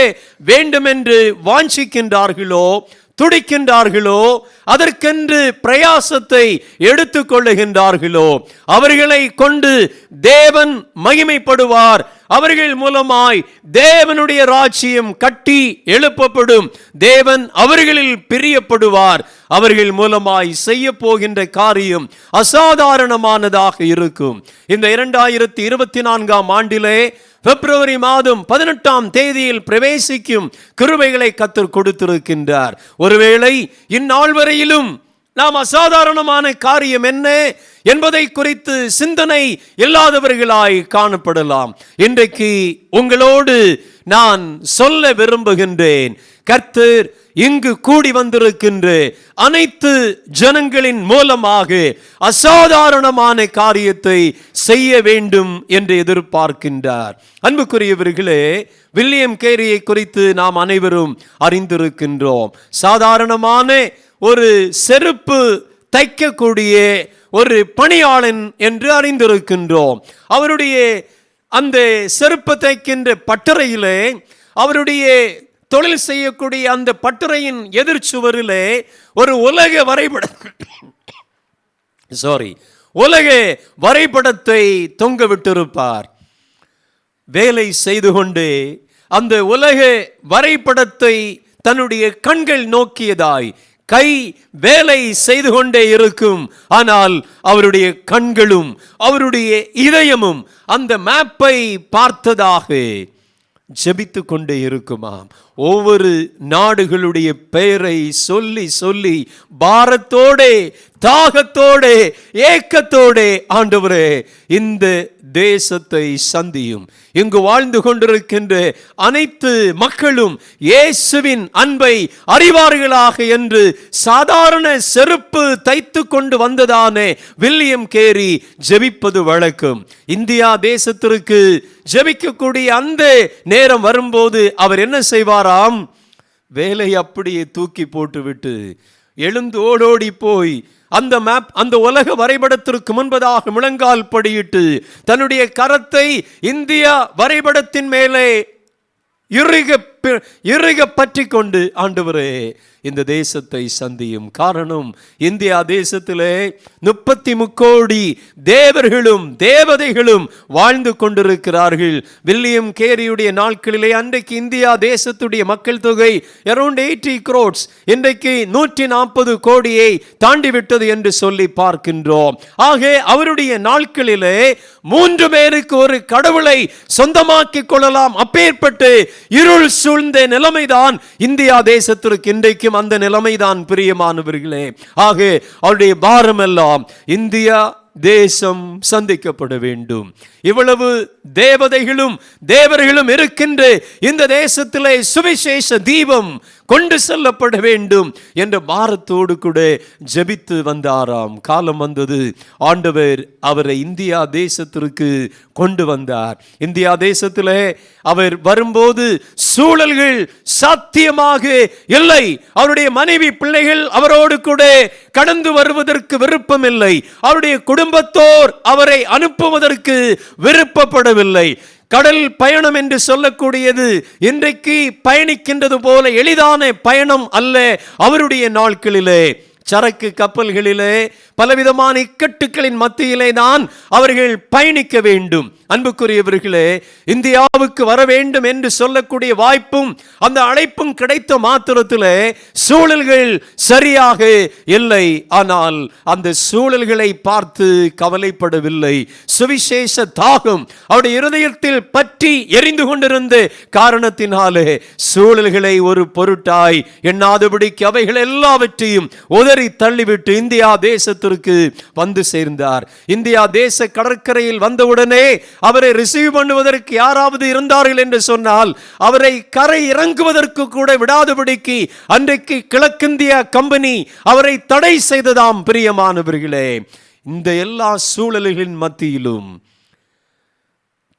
வேண்டும் என்று வாஞ்சிக்கின்றார்களோ, துடிக்கின்றார்களோ, அதற்கென்று பிரயாசத்தை எடுத்துக் கொள்ளுகின்றார்களோ, அவர்களை கொண்டு தேவன் மகிமைப்படுவார். அவர்கள் மூலமாய் தேவனுடைய ராஜ்யம் கட்டி எழுப்பப்படும். தேவன் அவர்களில் பிரியப்படுவார். அவர்கள் மூலமாய் செய்ய போகின்ற காரியம் அசாதாரணமானதாக இருக்கும். இந்த 2024 ஆண்டிலே பிப்ரவரி மாதம் 18 பிரவேசிக்கும் கிருபைகளை கர்த்தர் கொடுத்திருக்கின்றார். ஒருவேளை இந்நாள் வரையிலும் நாம் அசாதாரணமான காரியம் என்ன என்பதை குறித்து சிந்தனை இல்லாதவர்களாய் காணப்படலாம். இன்றைக்கு உங்களோடு நான் சொல்ல விரும்புகின்றேன், கர்த்தர் இங்கு கூடி வந்திருக்கின்ற அனைத்து ஜனங்களின் மூலமாக அசாதாரணமான காரியத்தை செய்ய வேண்டும் என்று எதிர்பார்க்கின்றார். அன்புக்குரியவர்களே, வில்லியம் கேரியை குறித்து நாம் அனைவரும் அறிந்திருக்கின்றோம். சாதாரணமான ஒரு செருப்பு தைக்கக்கூடிய ஒரு பணியாளன் என்று அறிந்திருக்கின்றோம். அவருடைய அந்த செருப்பு தைக்கின்ற பட்டறையிலே, அவருடைய தொழில் செய்யக்கூடிய அந்த பட்டறையின் எதிர்ச்சுவரிலே ஒரு உலக வரைபடத்தை தொங்க விட்டிருப்பார். வேலை செய்து கொண்டு அந்த உலக வரைபடத்தை தன்னுடைய கண்கள் நோக்கியதாய் கை வேலை செய்து கொண்டே இருக்கும். ஆனால் அவருடைய கண்களும் அவருடைய இதயமும் அந்த மேப்பை பார்த்ததாக ஜெபித்து கொண்டே இருக்குமாம். ஒவ்வொரு நாடுகளுடைய பெயரை சொல்லி சொல்லி பாரத்தோடே தாகத்தோடே ஏக்கத்தோடே, ஆண்டவரே இந்த தேசத்தை சந்தியும், இங்கு வாழ்ந்து கொண்டிருக்கின்ற அனைத்து மக்களும் இயேசுவின் அன்பை அறிவார்களாக என்று சாதாரண செருப்பு தைத்து கொண்டு வந்ததானே வில்லியம் கேரி ஜெபிப்பது வழக்கம். இந்தியா தேசத்திற்கு ஜெபிக்கக்கூடிய அந்த நேரம் வரும்போது அவர் என்ன செய்வாராம்? வேலை அப்படியே தூக்கி போட்டுவிட்டு எழுந்து ஓடோடி போய் அந்த மேப், அந்த உலக வரைபடத்திற்கு முன்பதாக முழங்கால் படியிட்டு தன்னுடைய கரத்தை இந்தியா வரைபடத்தின் மேலே இறுக பற்றி கொண்டு, ஆண்டவரே இந்த தேசத்தை சந்தியும். காரணம், இந்தியா தேசத்திலே 33 கோடி தேவர்களும் தேவதைகளும் வாழ்ந்து கொண்டிருக்கிறார்கள். வில்லியம் கேரியுடைய நாட்களிலே அன்றைக்கு இந்தியா தேசத்துடைய மக்கள் தொகை அரௌண்ட் 80 crores, இன்றைக்கு 140 கோடியை தாண்டிவிட்டது என்று சொல்லி பார்க்கின்றோம். ஆக அவருடைய நாட்களிலே 3 பேருக்கு ஒரு கடவுளை சொந்தமாக்கிக் கொள்ளலாம். அப்பேற்பட்டு இருள் சூழ்ந்த நிலைமைதான் இந்தியா தேசத்திற்கு இன்றைக்கு அந்த நிலைமைதான் பிரியமானவர்களே. ஆக அவருடைய பாரம் எல்லாம் இந்தியா தேசம் சந்திக்கப்பட வேண்டும். இவ்வளவு தேவதைகளும் தேவர்களும் இருக்கின்ற இந்த தேசத்திலே சுவிசேஷ தீபம் கொண்டு செல்லப்பட வேண்டும் என்ற பாரத்தோடு கூட ஜெபித்து வந்தாராம். காலம் வந்தது, ஆண்டவர் அவரை இந்தியா தேசத்திற்கு கொண்டு வந்தார். இந்தியா தேசத்திலே அவர் வரும்போது சூழல்கள் சாத்தியமாக இல்லை. அவருடைய மனைவி பிள்ளைகள் அவரோடு கூட கடந்து வருவதற்கு விருப்பம் இல்லை. அவருடைய குடும்பத்தோர் அவரை அனுப்புவதற்கு விருப்பப்படவில்லை. கடல் பயணம் என்று சொல்லக்கூடியது இன்றைக்கு பயணிக்கின்றது போல எளிதான பயணம் அல்ல. அவருடைய நாட்களிலே சரக்கு கப்பல்களிலே பலவிதமான இக்கட்டுகளின் மத்தியிலே தான் அவர்கள் பயணிக்க வேண்டும். அன்புக்குரியவர்களே, இந்தியாவுக்கு வர வேண்டும் என்று சொல்லக்கூடிய வாய்ப்பும் அந்த அழைப்பும் கிடைத்த மாத்திரத்திலே சூழல்கள் சரியாக இல்லை. ஆனால் அந்த சூழல்களை பார்த்து கவலைப்படவில்லை. சுவிசேஷ தாகம் அவருடைய இருதயத்தில் பற்றி எரிந்து கொண்டிருந்த காரணத்தினாலே சூழல்களை ஒரு பொருட்டாய் எண்ணாதபடிக்கு அவைகள் எல்லாவற்றையும் உதறி தள்ளிவிட்டு இந்தியா தேசத்திற்கு வந்து சேர்ந்தார். இந்தியா தேச கடற்கரையில் வந்தவுடனே அவரை ரிசீவ் பண்ணுவதற்கு யாராவது இருந்தார்கள் என்று சொன்னால் அவரை கரை இறங்குவதற்கு கூட விடாதபடிக்கு அன்றைக்கு கிழக்கிந்தியா கம்பெனி அவரை தடை செய்ததாம். பிரியமானவர்களே, இந்த எல்லா சூழல்களின் மத்தியிலும்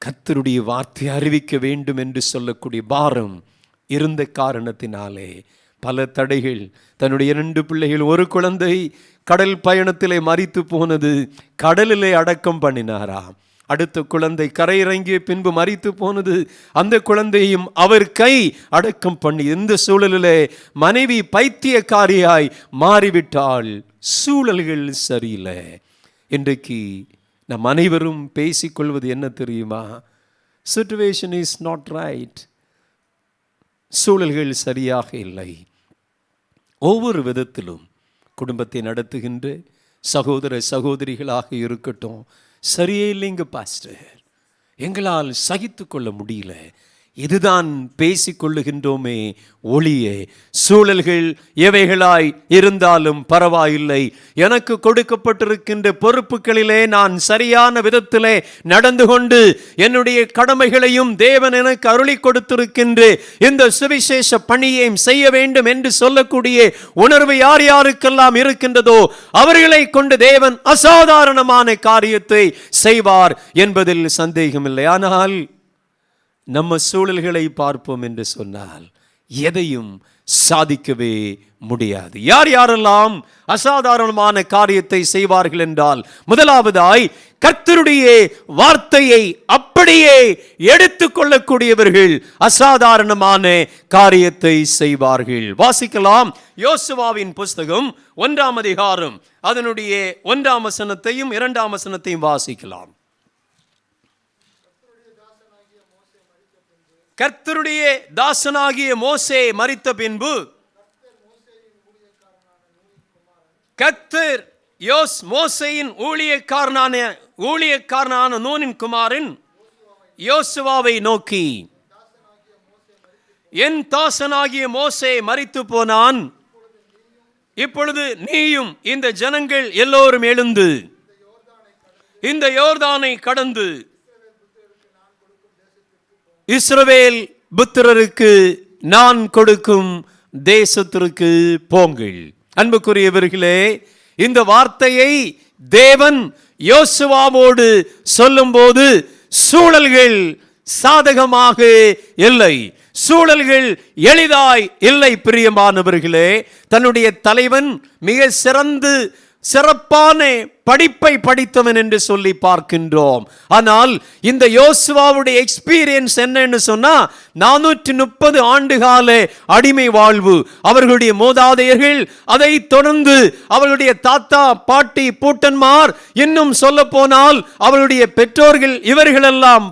கர்த்தருடைய வார்த்தை அறிவிக்க வேண்டும் என்று சொல்லக்கூடிய பாரம் இருந்த காரணத்தினாலே பல தடைகள். தன்னுடைய 2 பிள்ளைகள், ஒரு குழந்தை கடல் பயணத்திலே மரித்து போனது, கடலிலே அடக்கம் பண்ணினாராம். அடுத்த குழந்தை கரையிறங்கிய பின்பு மரித்து போனது. அந்த குழந்தையும் அவர் கை அடக்கம் பண்ணி, இந்த சூழலிலே மனைவி பைத்தியக்காரியாய் மாறிவிட்டாள். சூழல்கள் சரியில்லை. இன்றைக்கு நம் அனைவரும் பேசிக்கொள்வது என்ன தெரியுமா? Situation is not right. சூழல்கள் சரியாக இல்லை. ஒவ்வொரு விதத்திலும் குடும்பத்தை நடத்துகின்ற சகோதர சகோதரிகளாக இருக்கட்டும், சரியே இல்லைங்க பாஸ்டர், எங்களால் சகித்து கொள்ள முடியல, இதுதான் பேசிக்கொள்ளுகின்றோமே ஒளியே. சூழல்கள் எவைகளாய் இருந்தாலும் பரவாயில்லை, எனக்கு கொடுக்கப்பட்டிருக்கின்ற பொறுப்புகளிலே நான் சரியான விதத்திலே நடந்து கொண்டு என்னுடைய கடமைகளையும் தேவன் எனக்கு அருளி கொடுத்திருக்கின்ற இந்த சுவிசேஷ பணியையும் செய்ய வேண்டும் என்று சொல்லக்கூடிய உணர்வு யார் யாருக்கெல்லாம் இருக்கின்றதோ அவர்களை கொண்டு தேவன் அசாதாரணமான காரியத்தை செய்வார் என்பதில் சந்தேகமில்லை. ஆனால் நம்ம சூழல்களை பார்ப்போம் என்று சொன்னால் எதையும் சாதிக்கவே முடியாது. யார் யாரெல்லாம் அசாதாரணமான காரியத்தை செய்வார்கள் என்றால், முதலாவதாய் கர்த்தருடைய வார்த்தையை அப்படியே எடுத்துக்கொள்ளக்கூடியவர்கள் அசாதாரணமான காரியத்தை செய்வார்கள். வாசிக்கலாம். யோசுவாவின் புஸ்தகம் 1ஆம் அதிகாரம் அதனுடைய 1ஆம் வசனத்தையும் 2ஆம் வசனத்தையும் வாசிக்கலாம். கர்த்தருடைய தாசனாகிய மோசே மரித்த பின்பு கர்த்தர் மோசேயின் ஊழியக்காரனான நூனின் குமாரன் யோசுவாவை நோக்கி, என் தாசனாகிய மோசே மரித்து போனான், இப்பொழுது நீயும் இந்த ஜனங்கள் எல்லோரும் எழுந்து இந்த யோர்தானை கடந்து இஸ்ரவேல் புத்திரருக்கு நான் கொடுக்கும் தேசத்திற்கு போங்கள். அன்புக்குரியவர்களே, இந்த வார்த்தையை தேவன் யோசுவாவோடு சொல்லும்போது சூழல்கள் சாதகமாக இல்லை, சூழல்கள் எளிதாய் இல்லை. பிரியமானவர்களே, தன்னுடைய தலைவன் மிக சிறப்பான படிப்பை படித்தவன் என்று சொல்லி பார்க்கின்றோம். ஆனால் இந்த யோசுவாவுடைய எக்ஸ்பீரியன்ஸ் என்னன்னு சொன்னா, 430 ஆண்டுகால அடிமை வாழ்வு. அவர்களுடைய மூதாதையர்கள், அதை தொடர்ந்து அவர்களுடைய தாத்தா பாட்டி பூட்டன்மார், இன்னும் சொல்ல போனால் அவர்களுடைய பெற்றோர்கள், இவர்களெல்லாம்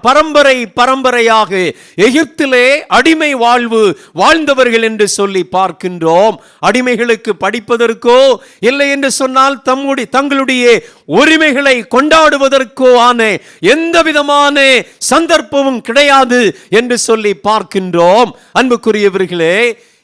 பரம்பரையாக எகிப்திலே அடிமை வாழ்வு வாழ்ந்தவர்கள் என்று சொல்லி பார்க்கின்றோம். அடிமைகளுக்கு படிப்பதற்கோ இல்லை என்று சொன்னால் தங்களுடைய உரிமைகளை கொண்டாடுவதற்கோ ஆன எந்த விதமான சந்தர்ப்பமும் கிடையாது என்று சொல்லி பார்க்கின்றோம். அன்புக்குரியவர்களே,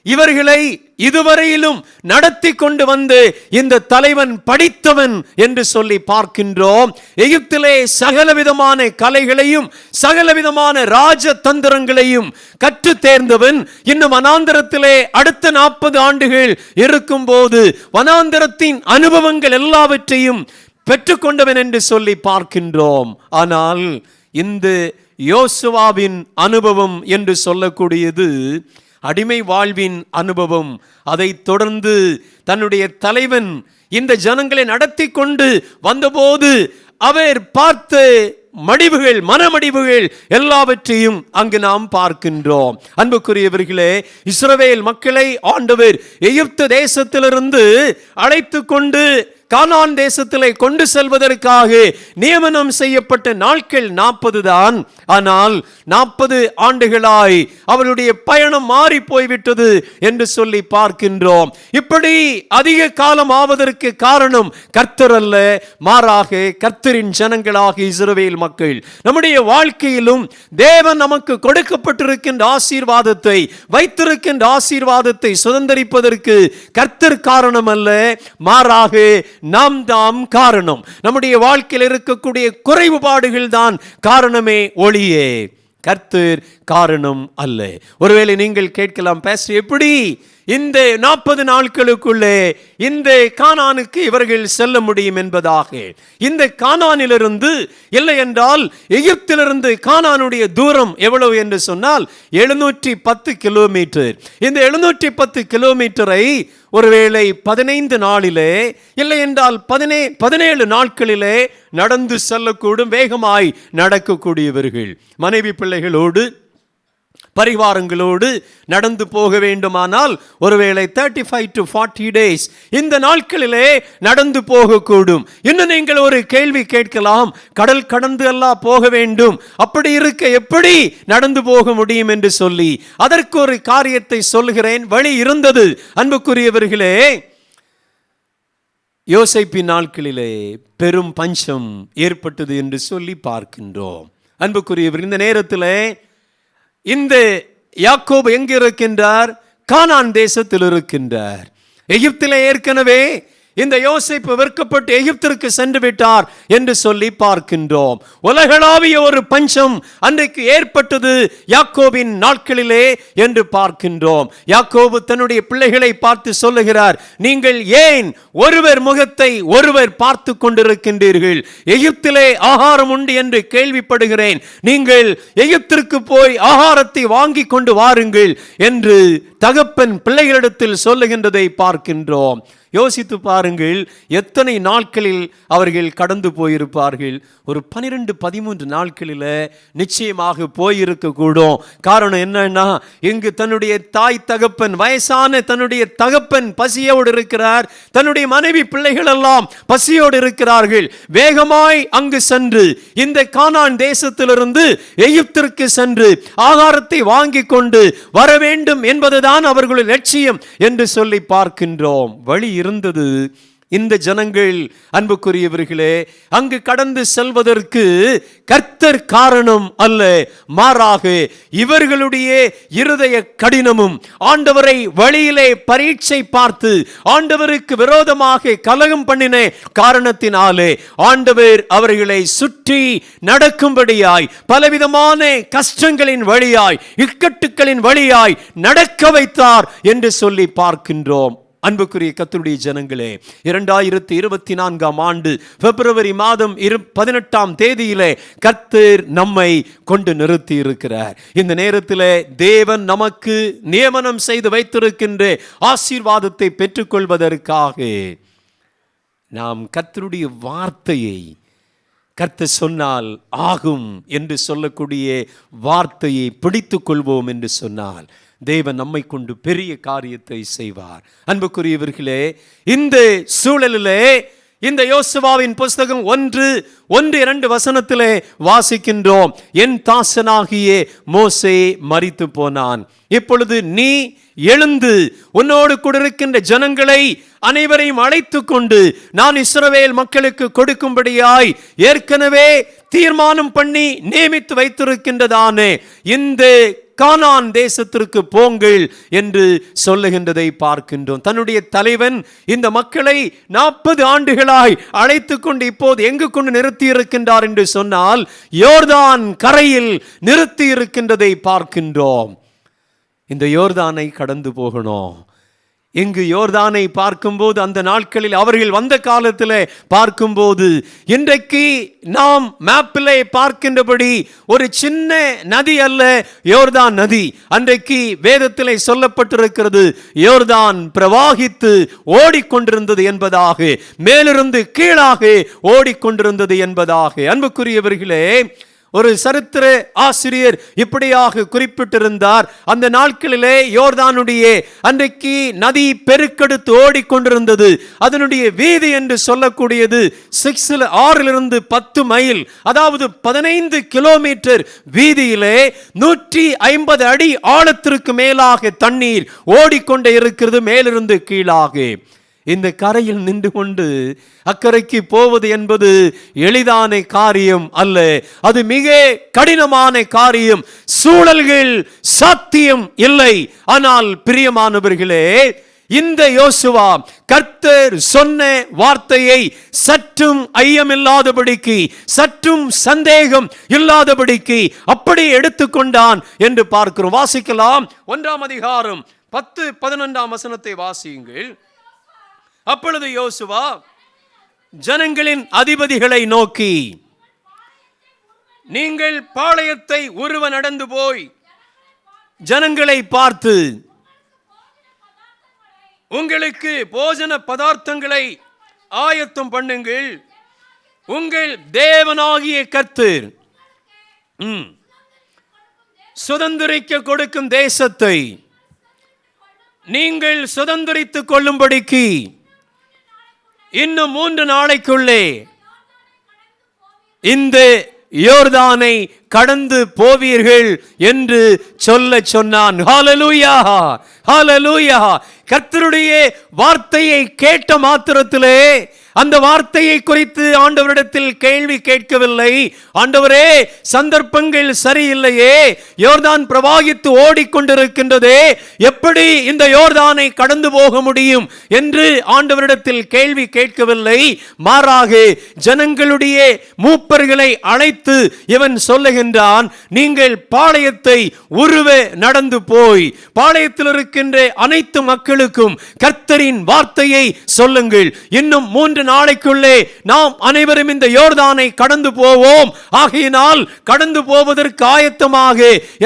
இவர்களை இதுவரையிலும் நடத்தி கொண்டு வந்து இந்த தலைவன் படித்தவன் என்று சொல்லி பார்க்கின்றோம். எகிப்திலே சகலவிதமான கலைகளையும் சகலவிதமான ராஜதந்திரங்களையும் கற்று தேர்ந்தவன். இன்னும் வனாந்தரத்திலே அடுத்த 40 ஆண்டுகள் இருக்கும் போது வனாந்தரத்தின் அனுபவங்கள் எல்லாவற்றையும் பெற்றுக்கொண்டவன் என்று சொல்லி பார்க்கின்றோம். ஆனால் இந்த யோசுவாவின் அனுபவம் என்று சொல்லக்கூடியது அடிமை வாழ்வின் அனுபவம். அதை தொடர்ந்து தன்னுடைய தலைவன் இந்த ஜனங்களை நடத்தி கொண்டு வந்தபோது அவர் பார்த்த மனமடிவுகள் எல்லாவற்றையும் அங்கு நாம் பார்க்கின்றோம். அன்புக்குரியவர்களே, இஸ்ரவேல் மக்களை ஆண்டவர் எகிப்து தேசத்திலிருந்து அழைத்து கொண்டு கானான் தேசத்திலே கொண்டு செல்வதற்காக நியமனம் செய்யப்பட்ட நாட்கள் 40 தான். ஆனால் 40 ஆண்டுகளாய் அவருடைய பயணம் மாறி போய்விட்டது என்று சொல்லி பார்க்கின்றோம். இப்படி அதிக காலம் ஆவதற்கு காரணம் கர்த்தர் அல்ல, மாறாக கர்த்தரின் ஜனங்களாக இஸ்ரவேல் மக்கள். நம்முடைய வாழ்க்கையிலும் தேவன் நமக்கு கொடுக்கப்பட்டிருக்கின்ற ஆசீர்வாதத்தை, வைத்திருக்கின்ற ஆசீர்வாதத்தை சுதந்தரிப்பதற்கு கர்த்தர் காரணம் அல்ல, மாறாக நாம் தாம் காரணம். நம்முடைய வாழ்க்கையில் இருக்கக்கூடிய குறைவுபாடுகள் தான் காரணமே ஒளியே, கர்த்தர் காரணம் அல்ல. ஒருவேளை நீங்கள் கேட்கலாம், பாஸ்டர் எப்படி இந்த 40 நாட்களுக்குள்ளே இந்த கானானுக்கு இவர்கள் செல்ல முடியும் என்பதாக. இந்த கானானிலிருந்து இல்லை என்றால் எகிப்திலிருந்து கானானுடைய தூரம் எவ்வளவு என்று சொன்னால் 710 கிலோமீட்டர். இந்த 710 கிலோமீட்டரை ஒருவேளை 15 நாளிலே இல்லை என்றால் 17 நாட்களிலே நடந்து செல்லக்கூடும், வேகமாய் நடக்கக்கூடியவர்கள். மனைவி பிள்ளைகளோடு பரிவாரங்களோடு நடந்து போக வேண்டுமானால் ஒருவேளை 35 to 40 days இந்த நாட்களிலே நடந்து போகக்கூடும். இன்னும் நீங்கள் ஒரு கேள்வி கேட்கலாம், கடல் கடந்து எல்லாம் போக வேண்டும், அப்படி இருக்க எப்படி நடந்து போக முடியும் என்று சொல்லி அதற்கு ஒரு காரியத்தை சொல்கிறேன். வழி இருந்தது அன்புக்குரியவர்களே. யோசேப்பின் நாட்களிலே பெரும் பஞ்சம் ஏற்பட்டது என்று சொல்லி பார்க்கின்றோம். அன்புக்குரியவர், இந்த நேரத்தில் இந்த யாக்கோபு எங்கே இருக்கின்றார்? கானான் தேசத்தில் இருக்கின்றார். எகிப்திலே ஏற்கனவே இந்த யோசேப்பு விற்கப்பட்டு எகிப்திற்கு சென்று விட்டார் என்று சொல்லி பார்க்கின்றோம். உலகளாவிய ஒரு பஞ்சம் அன்றைக்கு ஏற்பட்டது யாக்கோபின் நாட்களிலே என்று பார்க்கின்றோம். யாக்கோபு தன்னுடைய பிள்ளைகளை பார்த்து சொல்லுகிறார், நீங்கள் ஏன் ஒருவர் முகத்தை ஒருவர் பார்த்து கொண்டிருக்கின்றீர்கள்? எகிப்திலே ஆகாரம் உண்டு என்று கேள்விப்படுகிறேன், நீங்கள் எகிப்திற்கு போய் ஆகாரத்தை வாங்கி கொண்டு வாருங்கள் என்று தகப்பன் பிள்ளைகளிடத்தில் சொல்லுகின்றதை பார்க்கின்றோம். யோசித்து பாருங்கள், எத்தனை நாட்களில் அவர்கள் கடந்து போயிருப்பார்கள்? ஒரு 12-13 நாட்களில் நிச்சயமாக போயிருக்க கூடும். காரணம் என்னன்னா, இங்கு தன்னுடைய தாய் தகப்பன், வயசான தன்னுடைய தகப்பன் பசியோடு இருக்கிறார், தன்னுடைய மனைவி பிள்ளைகள் எல்லாம் பசியோடு இருக்கிறார்கள். வேகமாய் அங்கு சென்று இந்த கானான் தேசத்திலிருந்து எகிப்திற்கு சென்று ஆகாரத்தை வாங்கி கொண்டு வர வேண்டும் என்பதுதான் அவர்களுடைய லட்சியம் என்று சொல்லி பார்க்கின்றோம். வழி இருந்தது. இந்த ஜனங்கள் அன்புக்குரியவர்களே அங்கு கடந்து செல்வதற்கு கர்த்தர் காரணம் அல்ல, மாறாக இவர்களுடைய இருதய கடினமும் ஆண்டவரை வழியிலே பரீட்சை பார்த்து ஆண்டவருக்கு விரோதமாக கலகம் பண்ணின காரணத்தினாலே ஆண்டவர் அவர்களை சுற்றி நடக்கும்படியாய் பலவிதமான கஷ்டங்களின் வழியாய் இக்கட்டுகளின் வழியாய் நடக்க வைத்தார் என்று சொல்லி பார்க்கின்றோம். அன்புக்குரிய கர்த்தருடைய ஜனங்களே, 2024 ஆண்டு பிப்ரவரி மாதம் 18ஆம் தேதியிலே கர்த்தர் நம்மை கொண்டு நிறுத்தி இருக்கிறார். இந்த நேரத்தில் தேவன் நமக்கு நியமனம் செய்து வைத்திருக்கின்ற ஆசீர்வாதத்தை பெற்றுக்கொள்வதற்காக நாம் கர்த்தருடைய வார்த்தையை, கர்த்தர் சொன்னால் ஆகும் என்று சொல்லக்கூடிய வார்த்தையை பிடித்துக் கொள்வோம் என்று சொன்னால் தேவன் நம்மை கொண்டு பெரிய காரியத்தை செய்வார். அன்புக்குரியவர்களே, இந்த சூழலிலே இந்த யோசுவாவின் புஸ்தகம் 1:2 வசனத்திலே வாசிக்கின்றோம், என் தாசனாகிய மோசே மரித்து போனான், இப்பொழுது நீ எழுந்து உன்னோடு கூட இருக்கின்ற ஜனங்களை அனைவரையும் அழைத்து கொண்டு நான் இஸ்ரவேல் மக்களுக்கு கொடுக்கும்படியாய் ஏற்கனவே தீர்மானம் பண்ணி நியமித்து வைத்திருக்கின்றதானே இந்த கானான் தேசத்திற்கு போங்கள் என்று சொல்லுகின்றதை பார்க்கின்றோம். தன்னுடைய தலைவன் இந்த மக்களை 40 ஆண்டுகளாய் அழைத்து கொண்டு இப்போது எங்கு கொண்டு நிறுத்தி இருக்கின்றார் என்று சொன்னால் யோர்தான் கரையில் நிறுத்தி இருக்கின்றதை பார்க்கின்றோம். இந்த யோர்தானை கடந்து போகணும். இங்கு யோர்தானை பார்க்கும்போது அந்த நாட்களில் அவர்கள் வந்த காலத்தில் பார்க்கும்போது இன்றைக்கு நாம் மேப்பிலே பார்க்கின்றபடி ஒரு சின்ன நதி அல்ல யோர்தான் நதி. அன்றைக்கு வேதத்திலே சொல்லப்பட்டிருக்கிறது, யோர்தான் பிரவாகித்து ஓடிக்கொண்டிருந்தது என்பதாக, மேலிருந்து கீழாக ஓடிக்கொண்டிருந்தது என்பதாக. அன்புக்குரியவர்களே, ஒரு சரித்திர ஆசிரியர் இப்படியாக குறிப்பிட்டிருந்தார், அந்த நாட்களிலே யோர்தானுடைய அன்றைக்கு நதி பெருக்கெடுத்து ஓடிக்கொண்டிருந்தது. அதனுடைய வீதி என்று சொல்லக்கூடியது 6 10 மைல், அதாவது 15 கிலோமீட்டர் வீதியிலே 150 அடி ஆழத்திற்கு மேலாக தண்ணீர் ஓடிக்கொண்டே இருக்கிறது, மேலிருந்து கீழாக. இந்த கரையில் நின்று கொண்டு அக்கறைக்கு போவது என்பது எளிதான காரியம் அல்ல, அது மிக கடினமான காரியம். சூழல்கள் சாத்தியம் இல்லை. ஆனால் பிரியமானவர்களே, இந்த யோசுவா கர்த்தர் சொன்ன வார்த்தையை சற்றும் ஐயமில்லாதபடிக்கு, சற்றும் சந்தேகம் இல்லாதபடிக்கு அப்படி எடுத்துக்கொண்டான் என்று பார்க்கிறோம். வாசிக்கலாம். 1ஆம் அதிகாரம் 10-11 வசனத்தை வாசியுங்கள். அப்பொழுது யோசுவா ஜனங்களின் அதிபதிகளை நோக்கி, நீங்கள் பாளையத்தை உருவ நடந்து போய் ஜனங்களை பார்த்து உங்களுக்கு போஜன பதார்த்தங்களை ஆயத்தம் பண்ணுங்கள். உங்கள் தேவனாகிய கர்த்தர் சுதந்திரிக்க கொடுக்கும் தேசத்தை நீங்கள் சுதந்திரித்துக் கொள்ளும்படிக்கு இன்னும் 3 நாளைக்குள்ளே இந்த யோர்தானை கடந்து போவீர்கள் என்று சொல்ல சொன்னான். ஹல்லேலூயா, ஹல்லேலூயா. கர்த்தருடைய வார்த்தையை கேட்ட மாத்திரத்திலே அந்த வார்த்தையை குறித்து ஆண்டவரிடத்தில் கேள்வி கேட்கவில்லை. ஆண்டவரே, சந்தர்ப்பங்கள் சரியில்லையே, யோர்தான் பிரவாகித்து ஓடிக்கொண்டிருக்கின்றதே, எப்படி இந்த யோர்தானை கடந்து போக முடியும் என்று ஆண்டவரிடத்தில் கேள்வி கேட்கவில்லை. மாறாக ஜனங்களுடைய மூப்பர்களை அழைத்து இவன் சொல்லுகின்றான், நீங்கள் பாளையத்தை உருவ நடந்து போய் பாளையத்தில் இருக்கின்ற அனைத்து மக்களுக்கும் கர்த்தரின் வார்த்தையை சொல்லுங்கள். இன்னும் 3 நாளைக்குள்ளே நாம் அனைவரும் இந்த யோர்தானை கடந்து போவோம். ஆகையினால் கடந்து போவதற்கு ஆயத்தமாக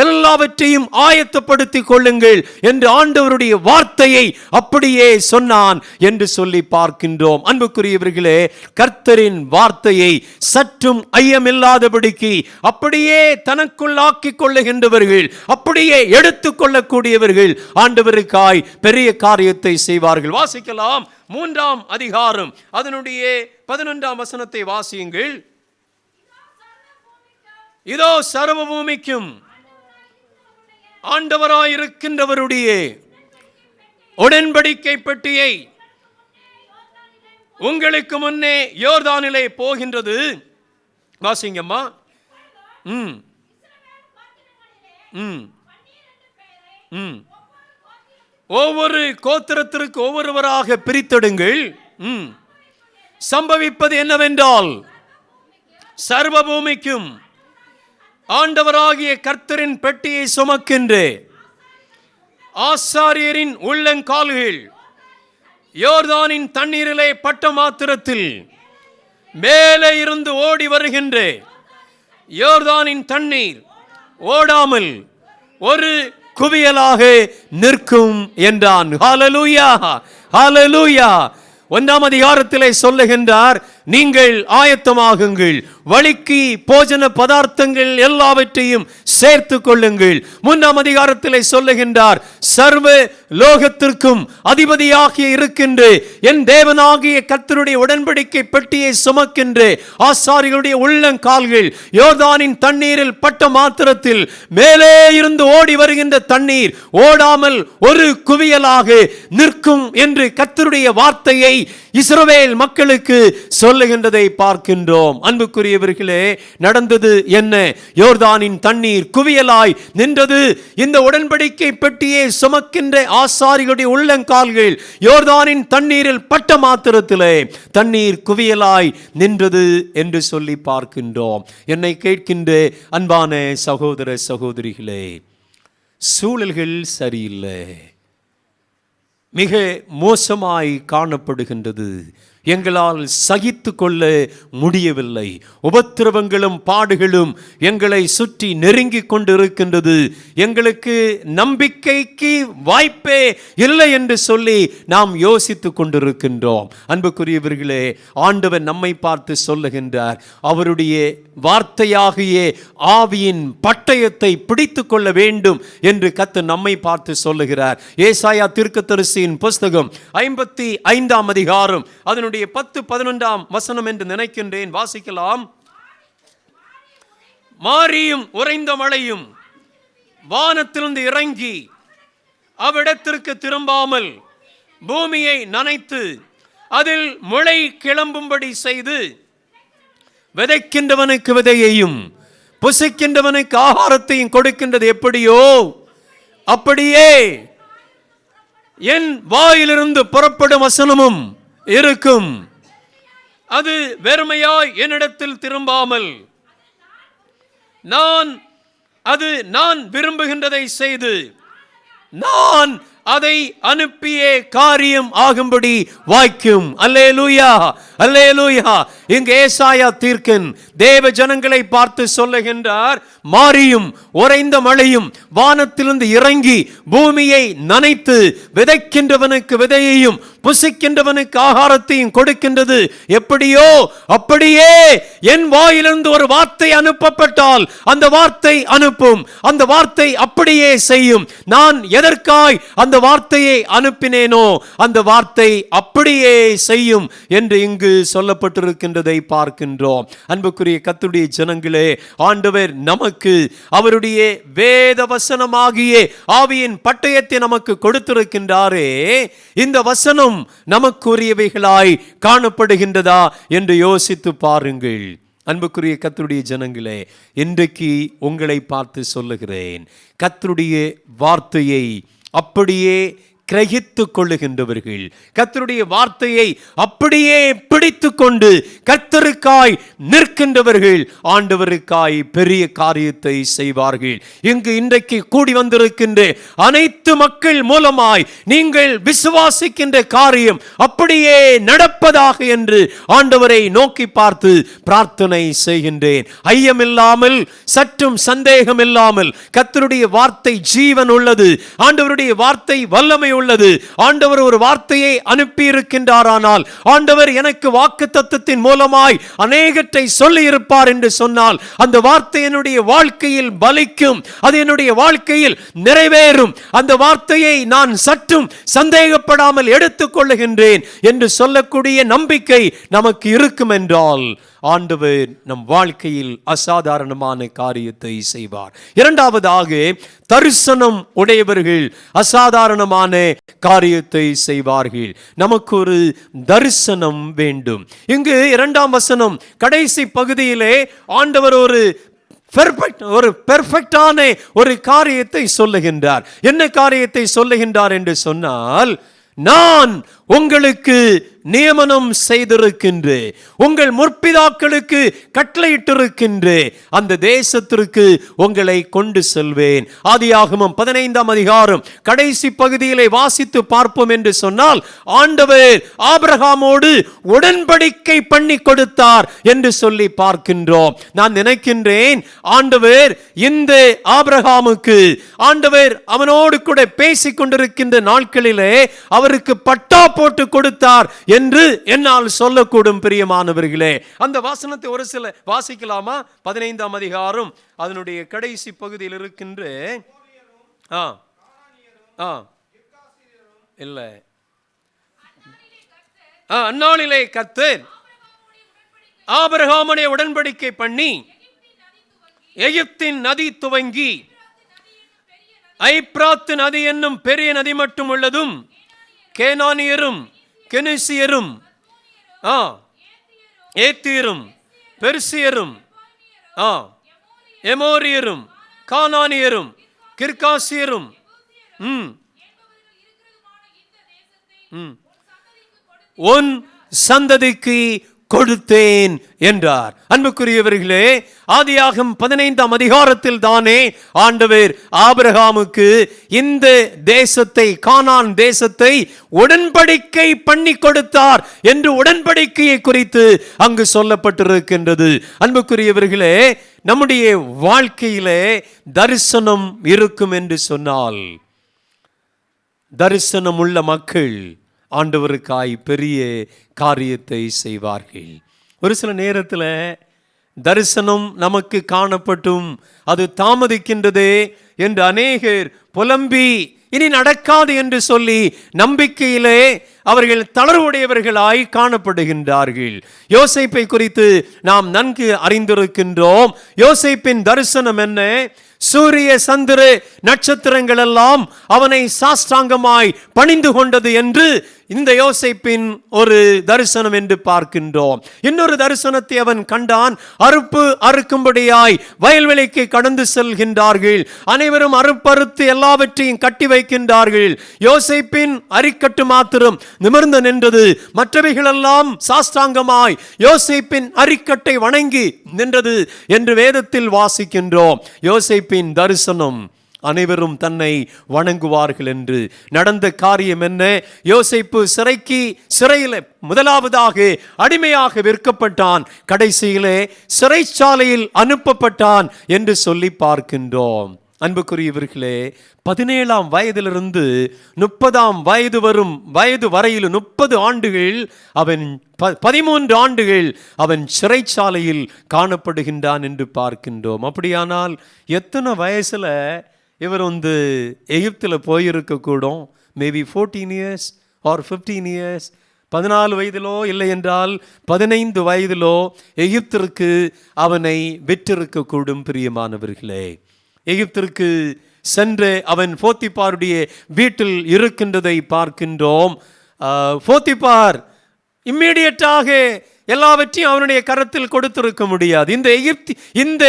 எல்லாவற்றையும் ஆயத்தப்படுத்திக் கொள்ளுங்கள் என்று ஆண்டவருடைய வார்த்தையை அப்படியே சொன்னான் என்று சொல்லி பார்க்கின்றோம். அன்புக்குரியவர்களே, கர்த்தரின் வார்த்தையை சற்றும் ஐயமில்லாதபடிக்கு அப்படியே தனக்குள்ளாக்கிக் கொள்ளுகின்றவர்கள், அப்படியே எடுத்துக் கொள்ளக்கூடியவர்கள் ஆண்டவருக்காய் பெரிய காரியத்தை செய்வார்கள். வாசிக்கலாம் 3ஆம் அதிகாரம் அதனுடைய 11ஆம் வசனத்தை வாசியுங்கள். இதோ சர்வ பூமிக்கும் ஆண்டவராயிருக்கின்றவருடைய உடன்படிக்கை பெட்டியை உங்களுக்கு முன்னே யோர்தானிலே போகின்றது. வாசிங்கம்மா. ஒவ்வொரு கோத்திரத்திற்கு ஒவ்வொருவராக பிரித்தெடுங்கள். சம்பவிப்பது என்னவென்றால், சர்வ பூமிக்கும் ஆண்டவராகிய கர்த்தரின் பெட்டியை சுமக்கின்ற ஆசாரியரின் உள்ளங்கால்கள் யோர்தானின் தண்ணீரிலே பட்ட மாத்திரத்தில் மேலே இருந்து ஓடி வருகின்ற யோர்தானின் தண்ணீர் ஓடாமல் ஒரு குவியலாக நிற்கும் என்றான். ஹல்லேலூயா, ஹல்லேலூயா. 1ஆம் அதிகாரத்திலே சொல்லுகின்றார், நீங்கள் ஆயத்தமாகுங்கள், வழிக்கு போஜன பதார்த்தங்கள் எல்லாவற்றையும் சேர்த்து கொள்ளுங்கள். 3ஆம் அதிகாரத்திலே சொல்லுகின்றார், சர்வ லோகத்திற்கும் அதிபதியாகிய இருக்கின்ற என் தேவனாகிய கர்த்தருடைய உடன்படிக்கை பெட்டியை சுமக்கின்ற ஆசாரியர்களுடைய உள்ளங்கால்கள் யோர்தானின் தண்ணீரில் பட்ட மாத்திரத்தில் மேலே இருந்து ஓடி வருகின்ற தண்ணீர் ஓடாமல் ஒரு குவியலாக நிற்கும் என்று கர்த்தருடைய வார்த்தையை இஸ்ரவேல் மக்களுக்கு சொல்லுகின்றதை பார்க்கின்றோம். அன்புக்குரியவர்களே, நடந்தது என்ன? யோர்தானின் தண்ணீர் குவியலாய் நின்றது. இந்த உடன்படிக்கை பெட்டியை சுமக்கின்ற ஆசாரிகளுடைய உள்ளங்கால்கள் யோர்தானின் தண்ணீரில் பட்ட மாத்திரத்திலே தண்ணீர் குவியலாய் நின்றது என்று சொல்லி பார்க்கின்றோம். என்னை கேட்கின்ற அன்பான சகோதர சகோதரிகளே, சூழல்கள் சரியில்லை, மிக மோசமாய் காணப்படுகின்றது. எங்களால் சகித்து கொள்ள முடியவில்லை. உபத்திரவங்களும் பாடுகளும் எங்களை சுற்றி நெருங்கி கொண்டிருக்கின்றது. எங்களுக்கு நம்பிக்கைக்கு வாய்ப்பே இல்லை என்று சொல்லி நாம் யோசித்து கொண்டிருக்கின்றோம். அன்புக்குரியவர்களே, ஆண்டவர் நம்மை பார்த்து சொல்லுகின்றார், அவருடைய வார்த்தையாகிய ஆவியின் பட்டயத்தை பிடித்து கொள்ள வேண்டும் என்று கர்த்தர் நம்மை பார்த்து சொல்லுகிறார். ஏசாயா தீர்க்கதரிசியின் புஸ்தகம் 55ஆம் அதிகாரம் அதனுடைய 10-11ஆம் வசனம் என்று நினைக்கின்றேன். வாசிக்கலாம். மாரியும் உறைந்த மழையும் வானத்திலிருந்து இறங்கி அவ்விடத்திற்கு திரும்பாமல் பூமியை நனைத்து அதில் முளை கிளம்பும்படி செய்து விதைக்கின்றவனுக்கு விதையையும் புசிக்கின்றவனுக்கு ஆகாரத்தையும் கொடுக்கின்றது எப்படியோ அப்படியே என் வாயிலிருந்து புறப்படும் வசனமும் இருக்கும். அது வெறுமையாய் என்னிடத்தில் திரும்பாமல் நான் விரும்புகின்றதை செய்து நான் அதை அனுப்பியே காரியம் ஆகும்படி வாய்க்கும். அல்லேலூயா, அல்லேலூயா. இங்கு ஏசாயா தீர்க்கன் தேவ ஜனங்களை பார்த்து சொல்லுகின்றார், மாரியும் உறைந்த மழையும் வானத்திலிருந்து இறங்கி பூமியை நனைத்து விதைக்கின்றவனுக்கு விதையையும் புசிக்கின்றவனுக்கு ஆகாரத்தையும் கொடுக்கின்றது. எப்படியோ அப்படியே என் வாயிலிருந்து ஒரு வார்த்தை அனுப்பப்பட்டால் அந்த வார்த்தை அனுப்பும், அந்த வார்த்தை அப்படியே செய்யும். நான் எதற்காய் அந்த வார்த்தையை அனுப்பினேனோ அந்த வார்த்தை அப்படியே செய்யும் என்று இங்கு சொல்லப்பட்டிருக்கின்றதை பார்க்கின்றோம். அன்புக்குரிய கர்த்தருடைய ஜனங்களே, ஆண்டவர் நமக்கு அவருடைய வேத வசனமாகிய ஆவியின் பட்டயத்தை நமக்கு கொடுத்திருக்கின்றாரே, இந்த வசனம் நமக்குரியவைகளாய் காணப்படுகின்றதா என்று யோசித்து பாருங்கள். அன்புக்குரிய கர்த்தருடைய ஜனங்களே, இன்றைக்கு உங்களை பார்த்து சொல்லுகிறேன், கர்த்தருடைய வார்த்தையை அப்படியே கிரகித்து கொள்ளுகின்றவர்கள், கர்த்தருடைய வார்த்தையை அப்படியே பிடித்து கொண்டு கர்த்தருக்காய் நிற்கின்றவர்கள் ஆண்டவருக்காய் பெரிய காரியத்தை செய்வார்கள். இங்கு இன்றைக்கு கூடி வந்திருக்கின்ற அனைத்து மக்கள் மூலமாய் நீங்கள் விசுவாசிக்கின்ற காரியம் அப்படியே நடப்பதாக என்று ஆண்டவரை நோக்கி பார்த்து பிரார்த்தனை செய்கின்றேன். ஐயமில்லாமல், சற்றும் சந்தேகம் இல்லாமல் கர்த்தருடைய வார்த்தை ஜீவன் உள்ளது, ஆண்டவருடைய வார்த்தை வல்லமை உள்ளது. ஆண்டவர் ஒரு வார்த்தையை அனுப்பி இருக்கின்றாரானால், ஆண்டவர் எனக்கு வாக்குத்தத்தத்தின் மூலமாய் அநேகத்தை சொல்லி இருப்பார் என்று சொன்னால், அந்த வார்த்தை என்னுடைய வாழ்க்கையில் பலிக்கும், அது என்னுடைய வாழ்க்கையில் நிறைவேறும். அந்த வார்த்தையை நான் சற்றும் சந்தேகப்படாமல் எடுத்துக் கொள்ளுகின்றேன் என்று சொல்லக்கூடிய நம்பிக்கை நமக்கு இருக்கும் என்றால் ஆண்டவர் நம் வாழ்க்கையில் அசாதாரணமான காரியத்தை செய்வார். இரண்டாவதாக, தரிசனம் உடையவர்கள் அசாதாரணமான காரியத்தை செய்வார்கள். நமக்கு ஒரு தரிசனம் வேண்டும். இங்கு 2ஆம் வசனம் கடைசி பகுதியிலே ஆண்டவர் ஒரு பெர்ஃபெக்டான ஒரு காரியத்தை சொல்லுகின்றார். என்ன காரியத்தை சொல்லுகின்றார் என்று சொன்னால், நான் உங்களுக்கு நியமனம் செய்திருக்கின்றேன், உங்கள் முற்பிதாக்களுக்கு கட்டளையிட்டிருக்கின்றேன், அந்த தேசத்திற்கு உங்களை கொண்டு செல்வேன். ஆதியாகமம் 15ஆம் அதிகாரம் கடைசி பகுதியிலே வாசித்து பார்ப்போம் என்று சொன்னால், ஆண்டவர் ஆபிரகாமோடு உடன்படிக்கை பண்ணி கொடுத்தார் என்று சொல்லி பார்க்கின்றோம். நான் நினைக்கின்றேன், ஆண்டவர் இந்த ஆபிரகாமுக்கு ஆண்டவர் அவனோடு கூட பேசிக் கொண்டிருக்கின்ற நாட்களிலே அவருக்கு பட்டா போட்டு கொடுத்தார் என்று என்னால் சொல்லக்கூடும். பிரியமானவர்களே, அந்த வசனத்தை ஒரு சில வாசிக்கலாமா? 15ஆம் அதிகாரம் அதனுடைய கடைசி பகுதியில் இருக்கின்ற இல்ல அந்நாளிலே கர்த்தர் ஆபிரகாமுடைய உடன்படிக்கை பண்ணி எகிப்தின் நதி துவங்கி ஐப்பிராத்து நதி என்னும் பெரிய நதி மட்டும் உள்ளதும் கேனானியரும் கெனிசியரும் ஏத்தியரும் பெர்சியரும் எமோரியரும் கானானியரும் கிர்காசியரும் உன் சந்ததிக்கு கொடுத்தேன் என்றார். அன்புக்குரியவர்களே, ஆதியாகமம் 15ஆம் அதிகாரத்தில் தானே ஆண்டவர் ஆபிரகாமுக்கு இந்த தேசத்தை, கானான் தேசத்தை உடன்படிக்கை பண்ணி கொடுத்தார் என்று உடன்படிக்கையை குறித்து அங்கு சொல்லப்பட்டிருக்கின்றது. அன்புக்குரியவர்களே, நம்முடைய வாழ்க்கையிலே தரிசனம் இருக்கும் என்று சொன்னால், தரிசனம் உள்ள மக்கள் ஆண்டவருக்காய் பெரிய காரியத்தை செய்வார்கள். ஒரு சில நேரத்தில் தரிசனம் நமக்கு காணப்பட்டும் அது தாமதிக்கின்றதே என்று அநேகர் புலம்பி இனி நடக்காது என்று சொல்லி நம்பிக்கையிலே அவர்கள் தளர்வுடையவர்களாய் காணப்படுகின்றார்கள். யோசேப்பை குறித்து நாம் நன்கு அறிந்திருக்கின்றோம். யோசேப்பின் தரிசனம் என்ன? சூரிய சந்திர நட்சத்திரங்கள் எல்லாம் அவனை சாஷ்டாங்கமாய் பணிந்து கொண்டது என்று இந்த யோசேப்பின் ஒரு தரிசனம் என்று பார்க்கின்றோம். இன்னொரு தரிசனத்தை அவன் கண்டான். அறுப்பு அறுக்கும்படியாய் வயல்வெளிக்கு கடந்து செல்கின்றார்கள். அனைவரும் அறுப்பறுத்து எல்லாவற்றையும் கட்டி வைக்கின்றார்கள். யோசேப்பின் அரிக்கட்டு மாத்திரம் நிமிர்ந்து நின்றது. மற்றவைகளெல்லாம் சாஷ்டாங்கமாய் யோசேப்பின் அரிக்கட்டை வணங்கி நின்றது என்று வேதத்தில் வாசிக்கின்றோம். யோசேப்பின் தரிசனம் அனைவரும் தன்னை வணங்குவார்கள் என்று. நடந்த காரியம் என்ன? யோசேப்பு சிறையில் முதலாவதாக அடிமையாக விற்கப்பட்டான், கடைசியிலே சிறைச்சாலையில் அனுப்பப்பட்டான் என்று சொல்லி பார்க்கின்றோம். அன்புக்குரியவர்களே, 17ஆம் வயதிலிருந்து 30ஆம் வயது வரையில் 30 ஆண்டுகள் அவன் 13 ஆண்டுகள் அவன் சிறைச்சாலையில் காணப்படுகின்றான் என்று பார்க்கின்றோம். அப்படியானால் எத்தனை வயசுல இவர் எகிப்தில் போயிருக்கக்கூடும்? Maybe 14 years or 15 years. 14 வயதிலோ இல்லை என்றால் 15 வயதிலோ எகிப்திற்கு அவனை விற்றிருக்கக்கூடும். பிரியமானவர்களே, எகிப்திற்கு சென்று அவன் போத்திபாருடைய வீட்டில் இருக்கின்றதை பார்க்கின்றோம். போத்திபார் இம்மீடியட்டாக எல்லாவற்றையும் அவனுடைய கரத்தில் கொடுத்திருக்க முடியாது. இந்த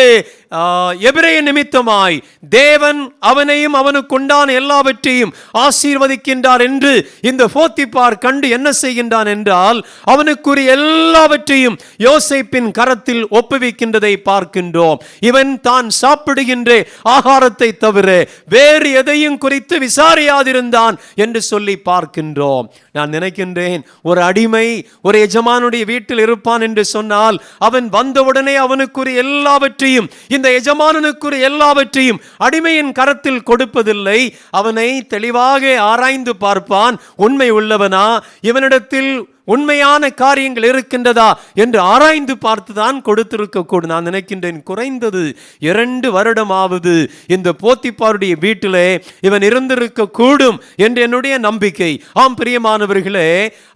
எபிரேய நிமித்தமாய் தேவன் அவனையும் அவனுக்கு உண்டான எல்லாவற்றையும் ஆசீர்வதிக்கின்றார் என்று இந்த போத்திபார் கண்டு என்ன செய்கின்றான் என்றால், அவனுக்குரிய எல்லாவற்றையும் யோசேப்பின் கரத்தில் ஒப்புவிக்கின்றதை பார்க்கின்றோம். இவன் தான் சாப்பிடுகின்ற ஆகாரத்தை தவிர வேறு எதையும் குறித்து விசாரியாதிருந்தான் என்று சொல்லி பார்க்கின்றோம். நான் நினைக்கின்றேன், ஒரு அடிமை ஒரு எஜமானுடைய வீட்டில் இருப்பான் என்று சொன்னால், அவன் வந்தவுடனே அவனுக்குரிய எல்லாவற்றையும், இந்த எஜமானனுக்குரிய எல்லாவற்றையும் அடிமையின் கரத்தில் கொடுப்பதில்லை. அவனை தெளிவாக ஆராய்ந்து பார்ப்பான். உண்மை உள்ளவனா, இவனிடத்தில் உண்மையான காரியங்கள் இருக்கின்றதா என்று ஆராய்ந்து பார்த்துதான் கொடுத்திருக்க கூடும். நான் நினைக்கின்றேன், குறைந்தது 2 வருடமாவது இந்த போத்திபாருடைய வீட்டிலே இவன் இருந்திருக்க கூடும் என்று என்னுடைய நம்பிக்கை. ஆம் பிரியமானவர்களே,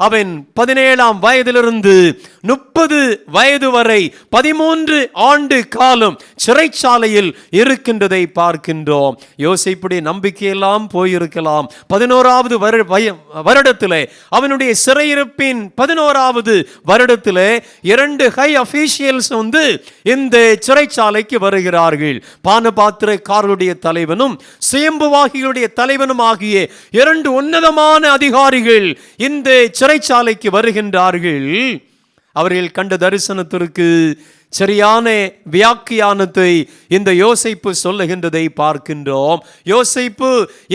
அவன் 17ஆம் வயதிலிருந்து 30 வயது வரை 13 ஆண்டு காலம் சிறைச்சாலையில் இருக்கின்றதை பார்க்கின்றோம். யோசேப்புடைய நம்பிக்கையெல்லாம் போயிருக்கலாம். 11ஆவது வருடத்திலே, அவனுடைய சிறையிருப்பின் 11ஆவது வருடத்திலே 2 ஹை அபிஷியல்ஸ் இந்த சிறைச்சாலைக்கு வருகிறார்கள். பானபாத்திரக்காரருடைய தலைவனும் சுயம்புவாகிகளுடைய தலைவனும் ஆகிய 2 உன்னதமான அதிகாரிகள் இந்த சிறைச்சாலைக்கு வருகின்றார்கள். அவர்கள் கண்ட தரிசனத்திற்கு சரியான வியாக்கியானத்தை இந்த யோசேப்பு சொல்லுகின்றதை பார்க்கின்றோம். யோசேப்பு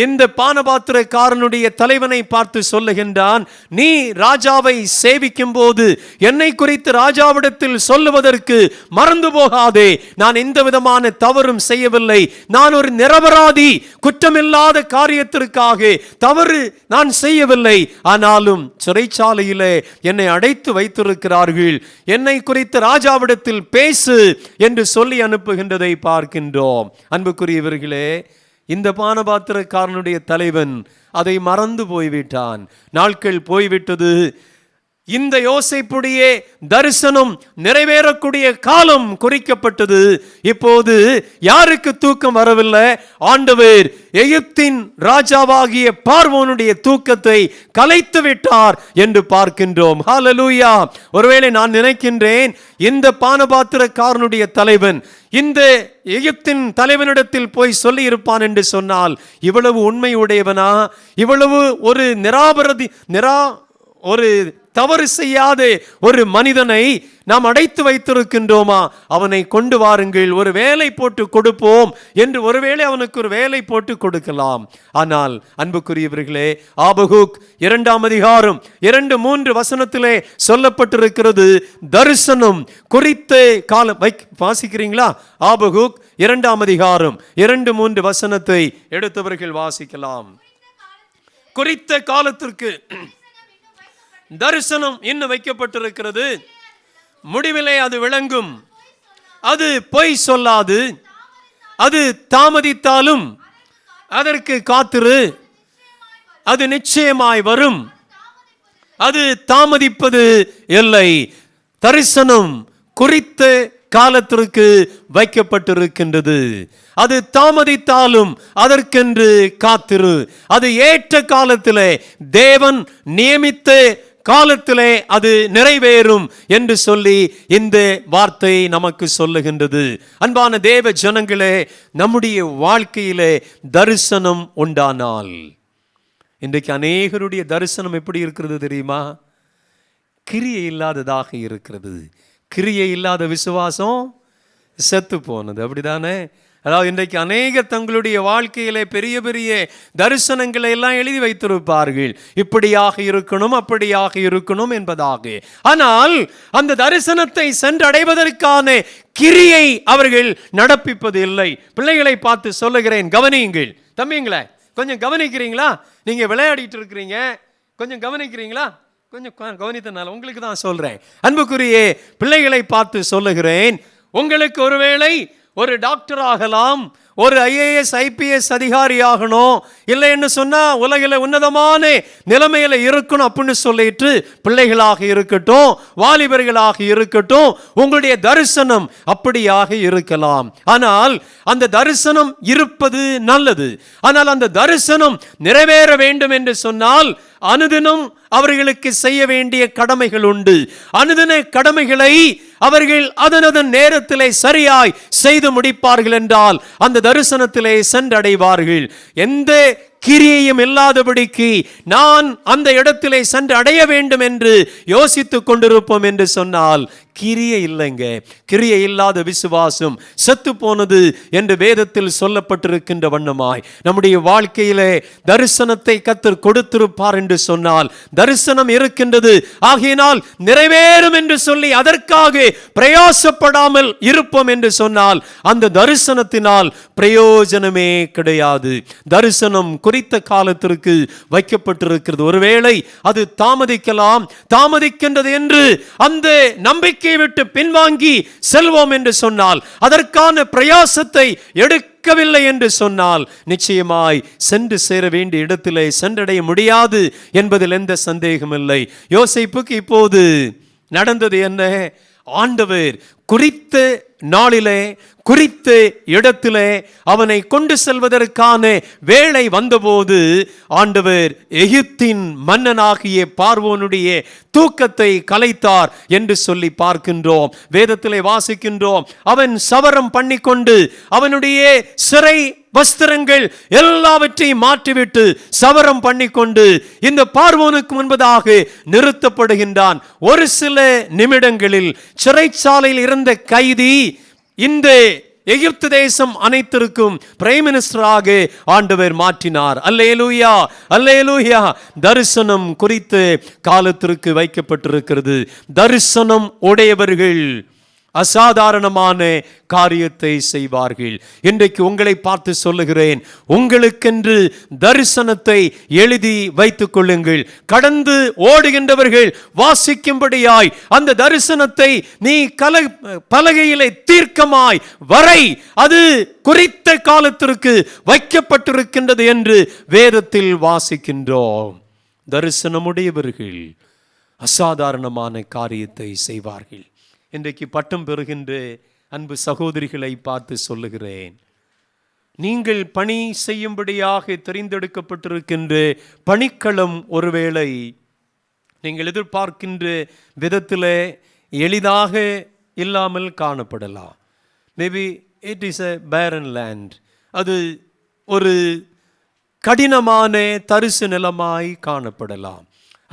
இந்த பானபாத்திரக்காரனுடைய தலைவனை பார்த்து சொல்லுகின்றான், நீ ராஜாவை சேவிக்கும் போது என்னை குறித்து ராஜாவிடத்தில் சொல்லுவதற்கு மறந்து போகாதே. நான் எந்த விதமான தவறும் செய்யவில்லை. நான் ஒரு நிரபராதி, குற்றமில்லாத காரியத்திற்காக தவறு நான் செய்யவில்லை. ஆனாலும் சிறைச்சாலையிலே என்னை அடைத்து வைத்திருக்கிறார்கள். என்னை குறித்து ராஜாவிடத்தில் பேசு என்று சொல்லி அனுப்புகின்றதை பார்க்கின்றோம். அன்புக்குரியவர்களே, இந்த பானபாத்திரக்காரனுடைய தலைவன் அதை மறந்து போய்விட்டான். நாட்கள் போய்விட்டது. இந்த யோசேப்புடைய தரிசனம் நிறைவேறக்கூடிய காலம் குறிக்கப்பட்டது. இப்போது யாருக்கு தூக்கம் வரவில்லை? ஆண்டவர் எகிப்தின் ராஜாவாகிய பார்வோனுடைய தூக்கத்தை கலைத்து விட்டார் என்று பார்க்கின்றோம். ஹல்லேலூயா. ஒருவேளை நான் நினைக்கின்றேன், இந்த பானபாத்திரக்காரனுடைய தலைவன் இந்த எகிப்தின் தலைவனிடத்தில் போய் சொல்லி இருப்பான் என்று சொன்னால், இவ்வளவு உண்மை உடையவனா, இவ்வளவு ஒரு தவறு செய்யாத ஒரு மனிதனை நாம் அடைத்து வைத்திருக்கின்றோமா? அவனை கொண்டு வாருங்கள், ஒரு வேலை போட்டு கொடுப்போம் என்று ஒருவேளை அவனுக்கு ஒரு வேலை போட்டு கொடுக்கலாம். ஆனால் அன்புக்குரியவர்களே, ஆபகுக் 2ஆம் அதிகாரம் 2-3 வசனத்திலே சொல்லப்பட்டிருக்கிறது, தரிசனம் குறித்த காலம். வாசிக்கிறீங்களா? ஆபகுக் 2ஆம் அதிகாரம் 2-3 வசனத்தை எடுத்தவர்கள் வாசிக்கலாம். குறித்த காலத்திற்கு தரிசனம் இன்னும் வைக்கப்பட்டிருக்கிறது. முடிவிலே அது விளங்கும். அது பொய் சொல்லாது. அது தாமதித்தாலும் அதற்கு காத்திரு. அது நிச்சயமாய் வரும். அது தாமதிப்பது இல்லை. தரிசனம் குறித்த காலத்திற்கு வைக்கப்பட்டிருக்கின்றது. அது தாமதித்தாலும் அதற்கென்று காத்திரு. அது ஏற்ற காலத்திலே, தேவன் நியமித்த காலத்திலே அது நிறைவேறும் என்று சொல்லி இந்த வார்த்தை நமக்கு சொல்லுகின்றது. அன்பான தேவ ஜனங்களே, நம்முடைய வாழ்க்கையிலே தரிசனம் உண்டானால், இன்றைக்கு அநேகருடைய தரிசனம் எப்படி இருக்கிறது தெரியுமா? கிரியை இல்லாததாக இருக்கிறது. கிரியை இல்லாத விசுவாசம் செத்து போனது. அப்படிதானே? அதாவது இன்றைக்கு அநேக தங்களுடைய வாழ்க்கையிலே பெரிய பெரிய தரிசனங்களை எல்லாம் எழுதி வைத்திருப்பார்கள், இப்படியாக இருக்கணும் அப்படியாக இருக்கணும் என்பதாக. ஆனால் அந்த தரிசனத்தை சென்றடைவதற்கான கிரியை அவர்கள் நடப்பிப்பது இல்லை. பிள்ளைகளை பார்த்து சொல்லுகிறேன், கவனியுங்கள். தம்பிங்களே, கொஞ்சம் கவனிக்கிறீங்களா? நீங்க விளையாடிட்டு இருக்கிறீங்க, கொஞ்சம் கவனிக்கிறீங்களா? கொஞ்சம் கவனித்தனால உங்களுக்கு தான் சொல்றேன். அன்புக்குரிய பிள்ளைகளை பார்த்து சொல்லுகிறேன், உங்களுக்கு ஒருவேளை ஒரு டாக்டர் ஆகலாம், ஒரு ஐஏஎஸ் ஐபிஎஸ் அதிகாரி ஆகணும், இல்லைன்னு சொன்னா உலகில உன்னதமான நிலைமையில இருக்கணும் அப்படின்னு சொல்லிட்டு பிள்ளைகளாக இருக்கட்டும், வாலிபர்களாக இருக்கட்டும், உங்களுடைய தரிசனம் அப்படியாக இருக்கலாம். ஆனால் அந்த தரிசனம் இருப்பது நல்லது. ஆனால் அந்த தரிசனம் நிறைவேற வேண்டும் என்று சொன்னால் அனுதினம் அவர்களுக்கு செய்ய வேண்டிய கடமைகள் உண்டு. அனுதின கடமைகளை அவர்கள் அதனதன் நேரத்திலே சரியாய் செய்து முடிப்பார்கள் என்றால் அந்த தரிசனத்திலே சென்றடைவார்கள். எந்த கிரியையும் இல்லாதபடிக்கு நான் அந்த இடத்திலே சென்று அடைய வேண்டும் என்று யோசித்துக் கொண்டிருப்போம் என்று சொன்னால் கிரியை இல்லைங்க. கிரியை இல்லாத விசுவாசம் செத்து போனது என்று வேதத்தில் சொல்லப்பட்டிருக்கின்ற வண்ணமாய் நம்முடைய வாழ்க்கையிலே தரிசனத்தை கர்த்தர் கொடுத்திருப்பார் என்று சொன்னால், தரிசனம் இருக்கின்றது ஆகையினால் நிறைவேறும் என்று சொல்லி அதற்காக பிரயாசப்படாமல் இருப்போம் என்று சொன்னால் அந்த தரிசனத்தினால் பிரயோஜனமே கிடையாது. தரிசனம் குறித்த காலத்திற்கு வைக்கப்பட்டிருக்கிறது. ஒருவேளை அது தாமதிக்கலாம், தாமதிக்கின்றது என்று அந்த நம்பிக்கை விட்டு பின்வாங்கி செல்வோம் என்று சொன்னால், அதற்கான பிரயாசத்தை எடுக்கவில்லை என்று சொன்னால் நிச்சயமாய் சென்று சேர வேண்டிய இடத்திலே சென்றடைய முடியாது என்பதில் எந்த சந்தேகம் இல்லை. யோசேப்புக்கு இப்போது நடந்தது என்ன? ஆண்டவர் குறித்த நாளிலே குறித்த இடத்திலே அவனை கொண்டு செல்வதற்கான வேளை வந்தபோது ஆண்டவர் எகிப்தின் மன்னனாகிய பார்வோனுடைய தூக்கத்தை கலைத்தார் என்று சொல்லி பார்க்கின்றோம். வேதத்திலே வாசிக்கின்றோம், அவன் சவரம் பண்ணிக்கொண்டு அவனுடைய சிறை வஸ்திரங்கள் எல்லாவற்றையும் மாற்றிவிட்டு சவரம் பண்ணிக்கொண்டு இந்த பார்வோனுக்கு முன்பதாக நிறுத்தப்படுகின்றான். ஒரு சில நிமிடங்களில் சிறைச்சாலையில் இருந்த கைதி இந்த எகிப்து தேசம் அனைத்திற்கும் பிரைம் மினிஸ்டராக ஆண்டவர் மாற்றினார். அல்லேலூயா, அல்லேலூயா. தரிசனம் குறித்து காலத்திற்கு வைக்கப்பட்டிருக்கிறது. தரிசனம் உடையவர்கள் அசாதாரணமான காரியத்தை செய்வார்கள். இன்றைக்கு உங்களை பார்த்து சொல்லுகிறேன், உங்களுக்கென்று தரிசனத்தை எழுதி வைத்துக் கொள்ளுங்கள். கடந்து ஓடுகின்றவர்கள் வாசிக்கும்படியாய் அந்த தரிசனத்தை நீ பலகையிலே தீர்க்கமாய் வரை, அது குறித்த காலத்திற்கு வைக்கப்பட்டிருக்கின்றது என்று வேதத்தில் வாசிக்கின்றோம். தரிசனமுடையவர்கள் அசாதாரணமான காரியத்தை செய்வார்கள். இன்றைக்கு பட்டம் பெறுகின்ற அன்பு சகோதரிகளை பார்த்து சொல்லுகிறேன், நீங்கள் பணி செய்யும்படியாக தெரிந்தெடுக்கப்பட்டிருக்கின்ற பணிக்களம் ஒருவேளை நீங்கள் எதிர்பார்க்கின்ற விதத்தில் எளிதாக இல்லாமல் காணப்படலாம். மேபி இட் இஸ் எ பேரன் லேண்ட், அது ஒரு கடினமான தரிசு நிலமாய் காணப்படலாம்.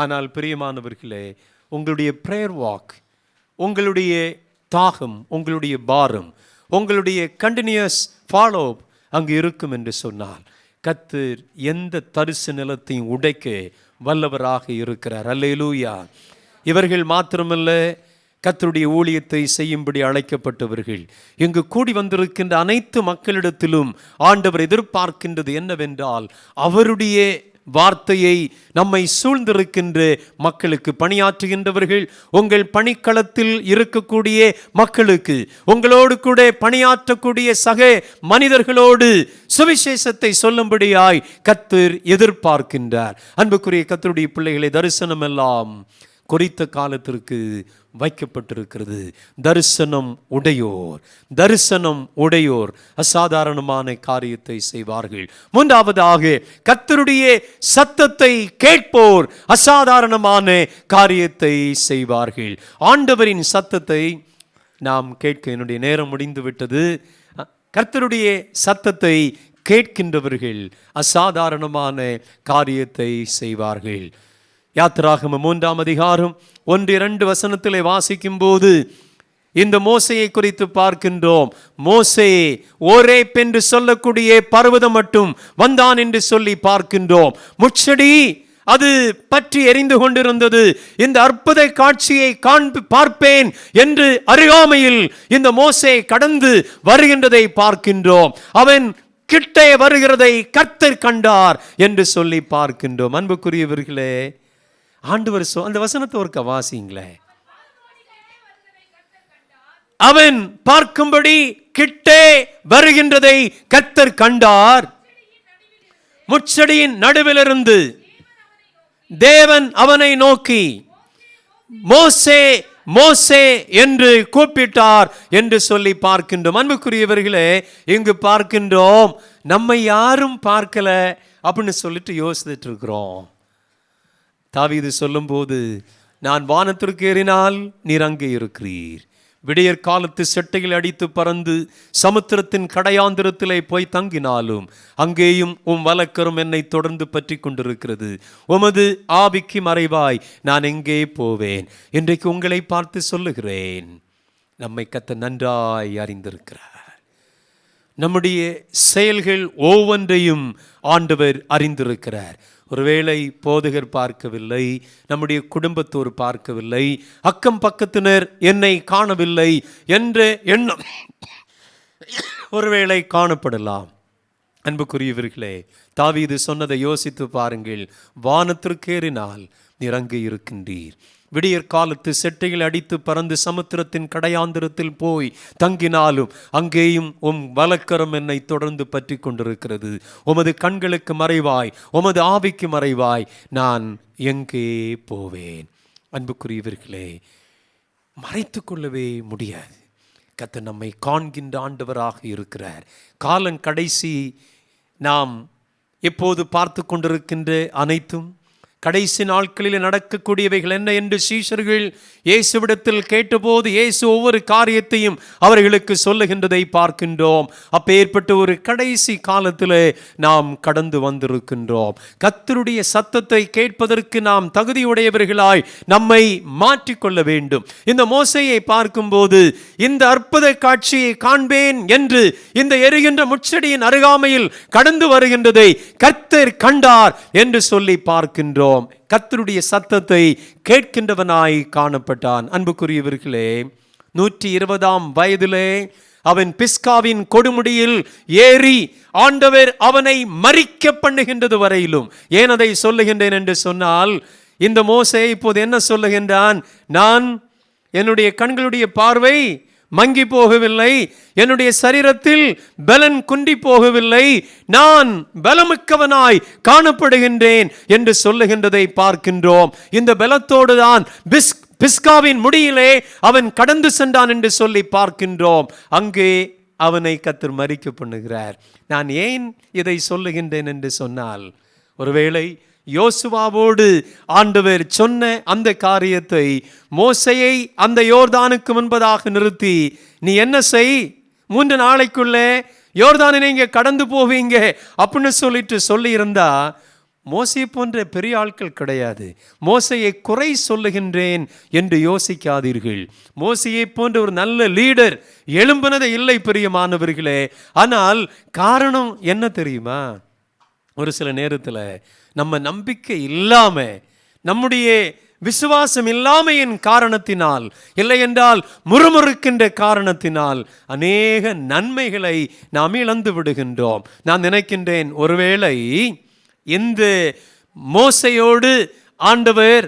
ஆனால் பிரியமானவர்களே, உங்களுடைய பிரேயர் வாக், உங்களுடைய தாகம், உங்களுடைய பாரம், உங்களுடைய கண்டினியூஸ் ஃபாலோ அங்கு இருக்கும் என்று சொன்னால் கர்த்தர் எந்த தரிசு நிலத்தையும் உடைக்க வல்லவராக இருக்கிறார். அல்லேலூயா. இவர்கள் மாத்திரமல்ல, கர்த்தருடைய ஊழியத்தை செய்யும்படி அழைக்கப்பட்டவர்கள். இங்கு கூடி வந்திருக்கின்ற அனைத்து மக்களிடத்திலும் ஆண்டவர் எதிர்பார்க்கின்றது என்னவென்றால், அவருடைய வார்த்தையை நம்மை சூழ்ந்திருக்கின்ற மக்களுக்கு, பணியாற்றுகின்றவர்கள், உங்கள் பணிக்களத்தில் இருக்கக்கூடிய மக்களுக்கு, உங்களோடு கூட பணியாற்றக்கூடிய சக மனிதர்களோடு சுவிசேஷத்தை சொல்லும்படியாய் கர்த்தர் எதிர்பார்க்கின்றார். அன்புக்குரிய கர்த்தருடைய பிள்ளைகளை, தரிசனம் எல்லாம் குறித்த காலத்திற்கு வைக்கப்பட்டிருக்கிறது. தரிசனம் உடையோர், தரிசனம் உடையோர் அசாதாரணமான காரியத்தை செய்வார்கள். மூன்றாவதாக, கர்த்தருடைய சத்தத்தை கேட்போர் அசாதாரணமான காரியத்தை செய்வார்கள். ஆண்டவரின் சத்தத்தை நாம் கேட்க என்னுடைய நேரம் முடிந்து விட்டது. கர்த்தருடைய சத்தத்தை கேட்கின்றவர்கள் அசாதாரணமான காரியத்தை செய்வார்கள். யாத்திராகமம் 3 அதிகாரம் 1-2 வசனத்திலே வாசிக்கும் போது, இந்த மோசையை குறித்து பார்க்கின்றோம். மோசே ஓரேப் என்று சொல்லக்கூடிய பர்வதம் மட்டும் வந்தான் என்று சொல்லி பார்க்கின்றோம். முட்செடி அது பற்றி எரிந்து கொண்டிருந்தது. இந்த அற்புத காட்சியை பார்ப்பேன் என்று அருகாமையில் இந்த மோசே கடந்து வருகின்றதை பார்க்கின்றோம். அவன் கிட்டே வருகிறதை கர்த்தர் கண்டார் என்று சொல்லி பார்க்கின்றோம். அன்புக்குரியவர்களே, ஆண்டவர் அந்த வசனத்தை ஒருக்க வாசிங்களே. அவன் பார்க்கும்படி கிட்டே வருகின்றதை கர்த்தர் கண்டார். முட்செடியின் நடுவிலிருந்து தேவன் அவனை நோக்கி மோசே மோசே என்று கூப்பிட்டார் என்று சொல்லி பார்க்கின்றோம். அன்புக்குரியவர்களே, இங்கு பார்க்கின்றோம் நம்மை யாரும் பார்க்கல அப்படின்னு சொல்லிட்டு யோசித்துட்டு இருக்கிறோம். தாவீது சொல்லும் போது, நான் வானத்திற்கு ஏறினால் நீர் அங்கே இருக்கிறீர், விடியற் காலத்து செட்டையில் அடித்து பறந்து சமுத்திரத்தின் கடையாந்திரத்திலே போய் தங்கினாலும் அங்கேயும் உம் வலக்கரம் என்னை தொடர்ந்து பற்றி கொண்டிருக்கிறது. உமது ஆவிக்கு மறைவாய் நான் எங்கே போவேன்? இன்றைக்கு உங்களை பார்த்து சொல்லுகிறேன், நம்மை கர்த்தர் நன்றாய் அறிந்திருக்கிறார். நம்முடைய செயல்கள் ஒவ்வொன்றையும் ஆண்டவர் அறிந்திருக்கிறார். ஒருவேளை போதகர் பார்க்கவில்லை, நம்முடைய குடும்பத்தோர் பார்க்கவில்லை, அக்கம் பக்கத்தினர் என்னை காணவில்லை என்ற எண்ணம் ஒருவேளை காணப்படலாம். அன்புக்குரியவர்களே, தாவீது சொன்னதை யோசித்து பாருங்கள். வானத்திற்கேறினால் நீர் அங்கே இருக்கின்றீர், விடியற் காலத்து செட்டையில் அடித்து பறந்து சமுத்திரத்தின் கடையாந்திரத்தில் போய் தங்கினாலும் அங்கேயும் உம் வலக்கரம் என்னை தொடர்ந்து பற்றி கொண்டிருக்கிறது. உமது கண்களுக்கு மறைவாய், உமது ஆவிக்கு மறைவாய் நான் எங்கே போவேன்? அன்புக்குரியவர்களே, மறைத்து கொள்ளவே முடியாது. கர்த்தர் நம்மை காண்கின்ற ஆண்டவராக இருக்கிறார். காலம் கடைசி நாம் எப்போது பார்த்து கொண்டிருக்கின்ற அனைத்தும் கடைசி நாட்களில் நடக்கக்கூடியவைகள் என்ன என்று சீஷர்கள் இயேசுவிடத்தில் கேட்டபோது இயேசு ஒவ்வொரு காரியத்தையும் அவர்களுக்கு சொல்லுகின்றதை பார்க்கின்றோம். அப்பேற்பட்ட ஒரு கடைசி காலத்தில் நாம் கடந்து வந்திருக்கின்றோம். கர்த்தருடைய சத்தத்தை கேட்பதற்கு நாம் தகுதியுடையவர்களாய் நம்மை மாற்றிக்கொள்ள வேண்டும். இந்த மோசேயை பார்க்கும்போது இந்த அற்புத காட்சியை காண்பேன் என்று இந்த எரிகின்ற முட்செடியின் அருகாமையில் கடந்து வருகின்றதை கர்த்தர் கண்டார் என்று சொல்லி பார்க்கின்றோம். கர்த்தருடைய சத்தத்தை கேட்கின்றவனாய் காணப்பட்டான். அன்புக்குரியவர்களே, 120ஆம் வயதிலே அவன் பிஸ்காவின் கொடுமுடியில் ஏறி ஆண்டவர் அவனை மரிக்க பண்ணுகின்றது வரையிலும். ஏன் அதை சொல்லுகின்றேன் என்று சொன்னால், இந்த மோசே இப்போது என்ன சொல்லுகின்றான்? நான் என்னுடைய கண்களுடைய பார்வை மங்கி போகவில்லை, என்னுடைய சரீரத்தில் பலன் குன்றி போகவில்லை, நான் பலமிக்கவனாய் காணப்படுகின்றேன் என்று சொல்லுகின்றதை பார்க்கின்றோம். இந்த பலத்தோடு தான் பிஸ்காவின் முடியிலே அவன் கடந்து சென்றான் என்று சொல்லி பார்க்கின்றோம். அங்கே அவனை கர்த்தர் மரிக்க பண்ணுகிறார். நான் ஏன் இதை சொல்லுகின்றேன் என்று சொன்னால், ஒருவேளை யோசுவாவோடு ஆண்டவர் சொன்ன அந்த காரியத்தை மோசையை அந்த யோர்தானுக்கு முன்பதாக நிறுத்தி, நீ என்ன செய், 3 நாளைக்குள்ளே யோர்தானை நீங்க கடந்து போவீங்க அப்படின்னு சொல்லி இருந்தா, மோசையை போன்ற பெரிய ஆட்கள் கிடையாது. மோசையை குறை சொல்லுகின்றேன் என்று யோசிக்காதீர்கள். மோசையை போன்ற ஒரு நல்ல லீடர் எழும்பினதே இல்லை பிரியமானவர்களே. ஆனால் காரணம் என்ன தெரியுமா? ஒரு சில நேரத்தில் நம்ம நம்பிக்கை இல்லாம, நம்முடைய விசுவாசம் இல்லாமையின் காரணத்தினால், இல்லை என்றால் முறுமுறுக்கின்ற காரணத்தினால் அநேக நன்மைகளை நாம் இழந்து விடுகின்றோம். நான் நினைக்கின்றேன், ஒருவேளை இந்த மோசையோடு ஆண்டவர்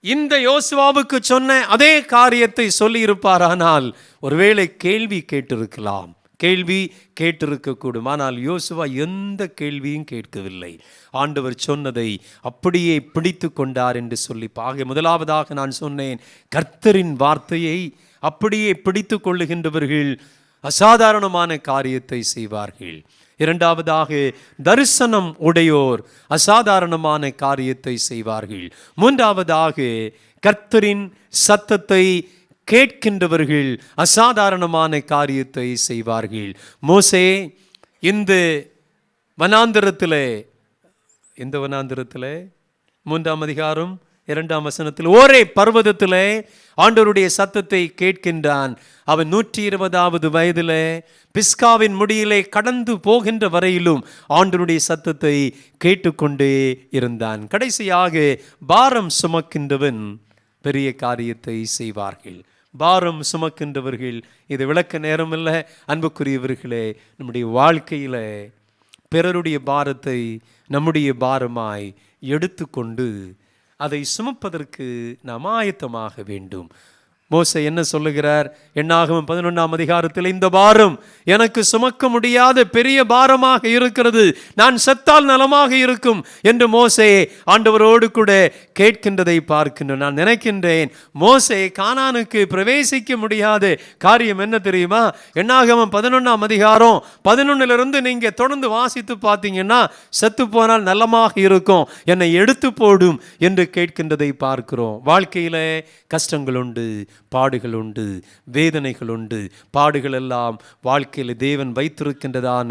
இந்த யோசுவாவுக்கு சொன்ன அதே காரியத்தை சொல்லி இருப்பாரானால் ஒருவேளை கேள்வி கேட்டிருக்கலாம், கேள்வி கேட்டிருக்கக்கூடும். ஆனால் யோசுவா எந்த கேள்வியும் கேட்கவில்லை. ஆண்டவர் சொன்னதை அப்படியே பிடித்து கொண்டார் என்று சொல்லி முதலாவதாக நான் சொன்னேன், கர்த்தரின் வார்த்தையை அப்படியே பிடித்து கொள்ளுகின்றவர்கள் அசாதாரணமான காரியத்தை செய்வார்கள். இரண்டாவதாக, தரிசனம் உடையோர் அசாதாரணமான காரியத்தை செய்வார்கள். மூன்றாவதாக, கர்த்தரின் சத்தத்தை கேட்கின்றவர்கள் அசாதாரணமான காரியத்தை செய்வார்கள். மோசே இந்த வனாந்திரத்தில் 3ஆம் அதிகாரம் 2ஆம் வசனத்தில் ஓரே பர்வதத்திலே ஆண்டவருடைய சத்தத்தை கேட்கின்றான். அவன் 120வது வயதிலே பிஸ்காவின் முடியிலே கடந்து போகின்ற வரையிலும் ஆண்டவருடைய சத்தத்தை கேட்டுக்கொண்டே இருந்தான். கடைசியாக பாரம் சுமக்கின்றவன் பெரிய காரியத்தை செய்வார்கள். பாரம் சுமக்கின்றவர்கள், இது விளக்க நேரம் இல்லை அன்புக்குரியவர்களே. நம்முடைய வாழ்க்கையில் பிறருடைய பாரத்தை நம்முடைய பாரமாய் எடுத்துக்கொண்டு அதை சுமப்பதற்கு நாம் ஆயத்தமாக வேண்டும். மோசே என்ன சொல்லுகிறார்? என்னாகமம் 11ஆம் அதிகாரத்தில், இந்த பாரம் எனக்கு சுமக்க முடியாத பெரிய பாரமாக இருக்கிறது, நான் செத்தால் நலமாக இருக்கும் என்று மோசே ஆண்டவரோடு கூட கேட்கின்றதை பார்க்கின்றோம். நான் நினைக்கின்றேன், மோசே கானானுக்கு பிரவேசிக்க முடியாத காரியம் என்ன தெரியுமா? என்னாகமம் 11ஆம் அதிகாரம் 11லிருந்து நீங்க தொடர்ந்து வாசித்து பார்த்தீங்கன்னா, செத்து போனால் நலமாக இருக்கும், என்னை எடுத்து போடும் என்று கேட்கின்றதை பார்க்கிறோம். வாழ்க்கையில கஷ்டங்கள் உண்டு, பாடுகள் உண்டு, வேதனைகள் உண்டு. பாடுகள் எல்லாம் வாழ்க்கையில் தேவன் வைத்திருக்கின்றதான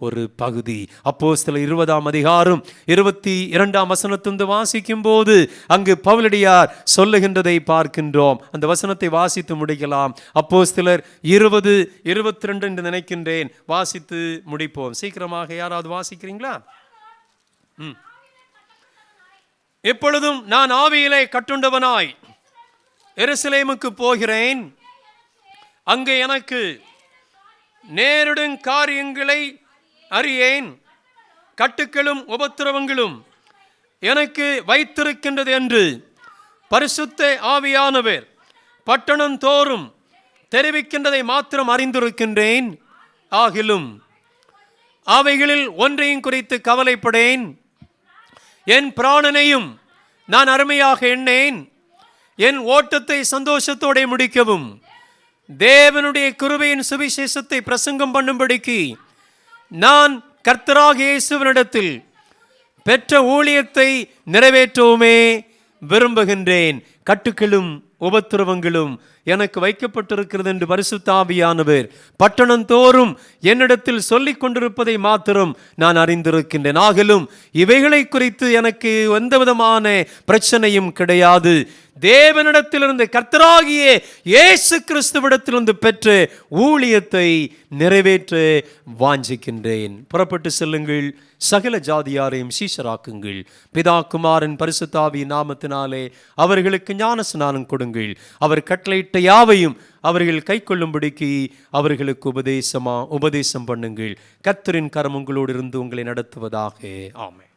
ஒரு பகுதி. அப்போஸ்தலர் 20ஆம் அதிகாரம் 22ஆம் வசனத்திலிருந்து வாசிக்கும் போது அங்கு பவுலடியார் சொல்லுகின்றதை பார்க்கின்றோம். அந்த வசனத்தை வாசித்து முடிக்கலாம். அப்போஸ்தலர் 20:22 என்று நினைக்கின்றேன். வாசித்து முடிப்போம். சீக்கிரமாக யாராவது வாசிக்கிறீங்களா? எப்பொழுதும் நான் ஆவியிலே கட்டுண்டவனாய் எருசலேமுக்கு போகிறேன். அங்கே எனக்கு நேரிடும் காரியங்களை அறியேன். கட்டுக்களும் உபத்திரவங்களும் எனக்கு வைத்திருக்கின்றது என்று பரிசுத்த ஆவியானவர் பட்டணம் தோறும் தெரிவிக்கின்றதை மாத்திரம் அறிந்திருக்கின்றேன். ஆகிலும் அவைகளில் ஒன்றையும் குறித்து கவலைப்படேன். என் பிராணனையும் நான் அருமையாக எண்ணேன். என் ஓட்டத்தை சந்தோஷத்தோടെ முடிக்கவும் தேவனுடைய கிருபையின் சுவிசேஷத்தை பிரசங்கம் பண்ணும்படிக்கு நான் கர்த்தராகிய இயேசுவினிடத்தில் பெற்ற ஊழியத்தை நிறைவேற்றவுமே விரும்புகின்றேன். கட்டுக்களும் உபத்திரவங்களும் எனக்கு வைக்கப்பட்டிருக்கிறது என்று பரிசுத்த ஆவியானவர் பட்டணம் தோறும் என்னிடத்தில் சொல்லிக் கொண்டிருப்பதை மாத்திரம் நான் அறிந்திருக்கின்றேன். ஆகிலும் இவைகளை குறித்து எனக்கு எந்த விதமான பிரச்சனையும் கிடையாது. தேவனிடத்திலிருந்து, கர்த்தராகிய இயேசு கிறிஸ்துவிடத்திலிருந்து பெற்ற ஊழியத்தை நிறைவேற்ற வாஞ்சிக்கின்றேன். புறப்பட்டு செல்லுங்கள், சகல ஜாதியாரையும் சீஷராக்குங்கள், பிதா குமாரன் பரிசுத்த ஆவியின் நாமத்தினாலே அவர்களுக்கு ஞான ஸ்நானம் கொடுங்கள். அவர் கட்டளையிட்ட யாவையும் அவர்கள் கை கொள்ளும்படிக்கு அவர்களுக்கு உபதேசம் பண்ணுங்கள். கர்த்தரின் கரம் உங்களோடு இருந்து உங்களை நடத்துவதாக. ஆமென்.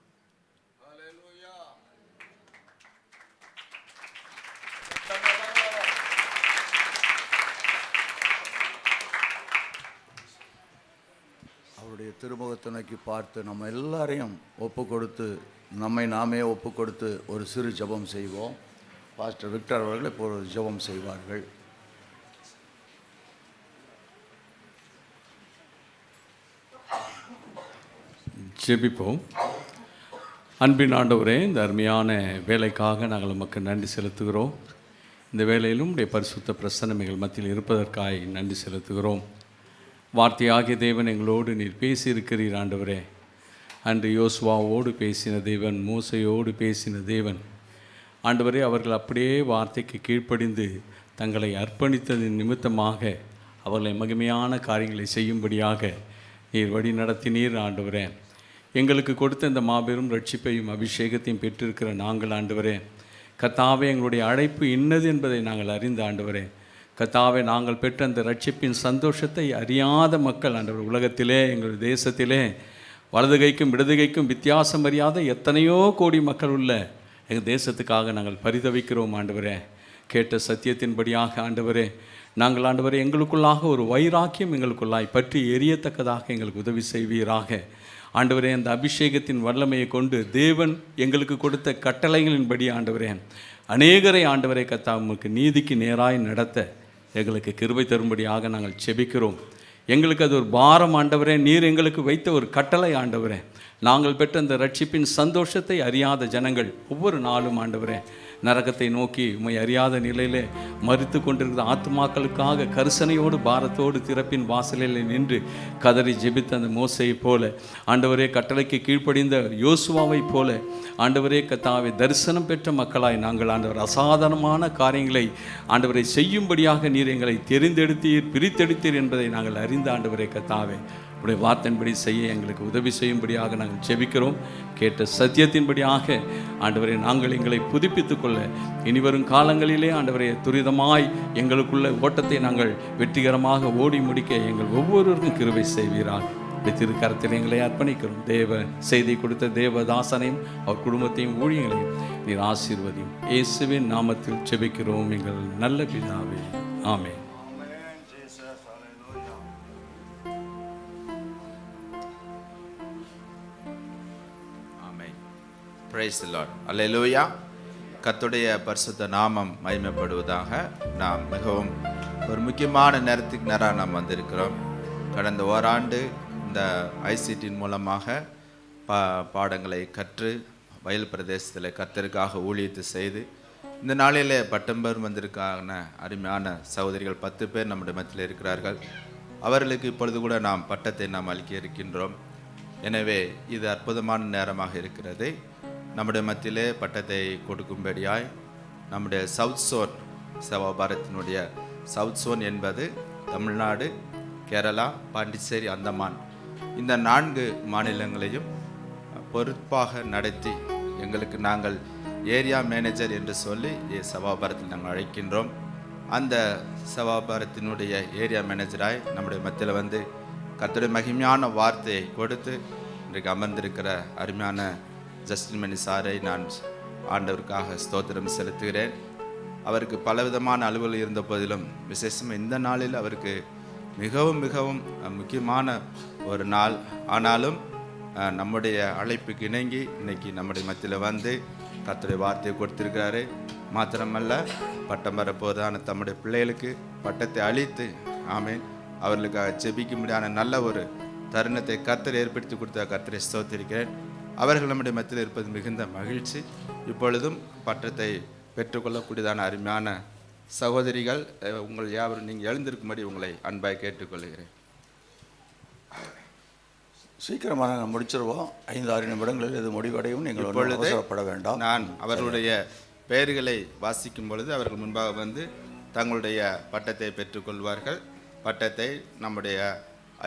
அவருடைய திருமுகத்தை நோக்கி பார்த்து நம்ம எல்லாரையும் ஒப்பு கொடுத்து, நம்மை நாமே ஒப்பு கொடுத்து ஒரு சிறு ஜெபம் செய்வோம். பாஸ்டர் விக்டர் அவர்கள் இப்போ ஒரு ஜெபம் செய்வார்கள். ஜெபிப்போம். அன்பின் ஆண்டவரே, இந்த அருமையான வேலைக்காக நாங்கள் உமக்கு நன்றி செலுத்துகிறோம். இந்த வேலையிலும் உடைய பரிசுத்த பிரசன்னமைகள் மத்தியில் இருப்பதற்காக நன்றி செலுத்துகிறோம். வார்த்தையாகிய தேவன் எங்களோடு நீர் பேசியிருக்கிறீர் ஆண்டவரே. அன்று யோசுவாவோடு பேசின தேவன், மோசையோடு பேசின தேவன் ஆண்டவரே, அவர்கள் அப்படியே வார்த்தைக்கு கீழ்ப்படிந்து தங்களை அர்ப்பணித்ததின் நிமித்தமாக அவர்களை மகிமையான காரியங்களை செய்யும்படியாக நீர் வழி நடத்தினீர் ஆண்டவரே. எங்களுக்கு கொடுத்த இந்த மாபெரும் ரட்சிப்பையும் அபிஷேகத்தையும் பெற்றிருக்கிற நாங்கள் ஆண்டவரே, கர்த்தாவே, எங்களுடைய அழைப்பு இன்னது என்பதை நாங்கள் அறிந்த ஆண்டவரே, கர்த்தாவே, நாங்கள் பெற்ற அந்த ரட்சிப்பின் சந்தோஷத்தை அறியாத மக்கள் ஆண்டவர் உலகத்திலே, எங்கள் தேசத்திலே வலதுகைக்கும் இடதுகைக்கும் வித்தியாசம் அறியாத எத்தனையோ கோடி மக்கள் உள்ள எங்கள் தேசத்துக்காக நாங்கள் பரிதவிக்கிறோம் ஆண்டவரே. கேட்ட சத்தியத்தின்படியாக ஆண்டவரே, நாங்கள் ஆண்டவரே எங்களுக்குள்ளாக ஒரு வைராக்கியம் எங்களுக்குள்ளாய் பற்றி எரியத்தக்கதாக எங்களுக்கு உதவி செய்வீராக ஆண்டவரே. அந்த அபிஷேகத்தின் வல்லமையை கொண்டு தேவன் எங்களுக்கு கொடுத்த கட்டளைகளின்படி ஆண்டவரே அநேகரை ஆண்டவரை கர்த்தாவுக்கு நீதிக்கு நேராய் நடத்த எங்களுக்கு கிருபை தரும்படியாக நாங்கள் செபிக்கிறோம். எங்களுக்கு அது ஒரு பாரம் ஆண்டவரே, நீர் எங்களுக்கு வைத்த ஒரு கட்டளை ஆண்டவரே. நாங்கள் பெற்ற அந்த ரட்சிப்பின் சந்தோஷத்தை அறியாத ஜனங்கள் ஒவ்வொரு நாளும் ஆண்டவரே நரகத்தை நோக்கி உம்மை அறியாத நிலையிலே மரித்து கொண்டிருக்கிற ஆத்துமாக்களுக்காக கரிசனையோடு பாரத்தோடு திறப்பின் வாசலில் நின்று கதறி ஜெபித்த அந்த மோசையை போல ஆண்டவரே, கட்டளைக்கு கீழ்ப்படிந்த யோசுவாவை போல ஆண்டவரே கத்தாவை தரிசனம் பெற்ற மக்களாய் நாங்கள் ஆண்டவர் அசாதாரணமான காரியங்களை ஆண்டவரை செய்யும்படியாக நீர் எங்களை தெரிந்தெடுத்தீர், பிரித்தெடுத்தீர் என்பதை நாங்கள் அறிந்த ஆண்டவரே கத்தாவே, உடைய வார்த்தையின்படி செய்ய எங்களுக்கு உதவி செய்யும்படியாக நாங்கள் ஜெபிக்கிறோம். கேட்ட சத்தியத்தின்படியாக ஆண்டவரை நாங்கள் எங்களை புதுப்பித்துக் கொள்ள இனிவரும் காலங்களிலே ஆண்டவரை துரிதமாய் எங்களுக்குள்ள ஓட்டத்தை நாங்கள் வெற்றிகரமாக ஓடி முடிக்க எங்கள் ஒவ்வொருவருக்கும் கிருபை செய்வீராக. திருக்கரத்தில் எங்களை அர்ப்பணிக்கிறோம். தேவ செய்தி கொடுத்த தேவதாசனையும் அவர் குடும்பத்தையும் ஊழியங்களையும் நீர் ஆசீர்வதியும். இயேசுவின் நாமத்தில் ஜெபிக்கிறோம் எங்கள் நல்ல பிதாவே, ஆமென். Praise the Lord. Hallelujah. கர்த்தருடைய பரிசுத்த நாமம் மகிமைப்படுவதாக. நாம் மிகவும் ஒரு முக்கியமான நேரத்துக்கு நேராக நாம் வந்திருக்கிறோம். கடந்த ஓராண்டு இந்த ஐசிடியின் மூலமாக பாடங்களை கற்று வயல் பிரதேசத்தில் கர்த்தருக்காக ஊழியத்தை செய்து இந்த நாளிலே பட்டம் பெறும் வந்திருக்கான அருமையான சகோதரிகள் 10 பேர் நம்முடைய மத்தியில் இருக்கிறார்கள். அவர்களுக்கு இப்பொழுது கூட நாம் பட்டத்தை நாம் அளிக்க இருக்கின்றோம். எனவே இது அற்புதமான நேரமாக இருக்கிறது. நம்முடைய மத்தியிலே பட்டத்தை கொடுக்கும்படியாய் நம்முடைய சவுத் சோன் சேவா பாரத்தினுடைய சவுத் சோன் என்பது தமிழ்நாடு, கேரளா, பாண்டிச்சேரி, அந்தமான் இந்த 4 மாநிலங்களையும் பொறுப்பாக நடத்தி எங்களுக்கு நாங்கள் ஏரியா மேனேஜர் என்று சொல்லி சபாபாரத்தில் நாங்கள் அழைக்கின்றோம். அந்த சபாபாரத்தினுடைய ஏரியா மேனேஜராய் நம்முடைய மத்தியில் வந்து கர்த்தருடைய மகிமையான வார்த்தையை கொடுத்து இன்றைக்கு அமர்ந்திருக்கிற அருமையான ஜஸ்டின் மணி சாரை நான் ஆண்டவருக்காக ஸ்தோத்திரம் செலுத்துகிறேன். அவருக்கு பலவிதமான அலுவல் இருந்த போதிலும் விசேஷமாக இந்த நாளில் அவருக்கு மிகவும் மிகவும் முக்கியமான ஒரு நாள். ஆனாலும் நம்முடைய அழைப்புக்கு இணங்கி இன்னைக்கு நம்முடைய மத்தியில் வந்து கர்த்தருடைய வார்த்தையை கொடுத்திருக்கிறாரு. மாத்திரமல்ல, பட்டம் வரப்போதான தம்முடைய பிள்ளைகளுக்கு பட்டத்தை அளித்து ஆமென் அவர்களுக்காக ஜெபிக்க முடியாத நல்ல ஒரு தருணத்தை கர்த்தர் ஏற்படுத்தி கொடுத்த கர்த்தரை ஸ்தோத்திரிக்கிறேன். அவர்கள் நம்முடைய மத்தியில் இருப்பது மிகுந்த மகிழ்ச்சி. இப்பொழுதும் பட்டத்தை பெற்றுக்கொள்ளக்கூடியதான அருமையான சகோதரிகள் உங்கள் யாவரும் நீங்கள் எழுந்திருக்கும்படி உங்களை அன்பாய் கேட்டுக்கொள்கிறேன். சீக்கிரமாக நாங்கள் முடிச்சிருவோம். 5-6 நிமிடங்களில் இது முடிவடையும். நீங்கள் அவசரப்பட வேண்டாம். நான் அவர்களுடைய பெயர்களை வாசிக்கும் பொழுது அவர்கள் முன்பாக வந்து தங்களுடைய பட்டத்தை பெற்றுக்கொள்வார்கள். பட்டத்தை நம்முடைய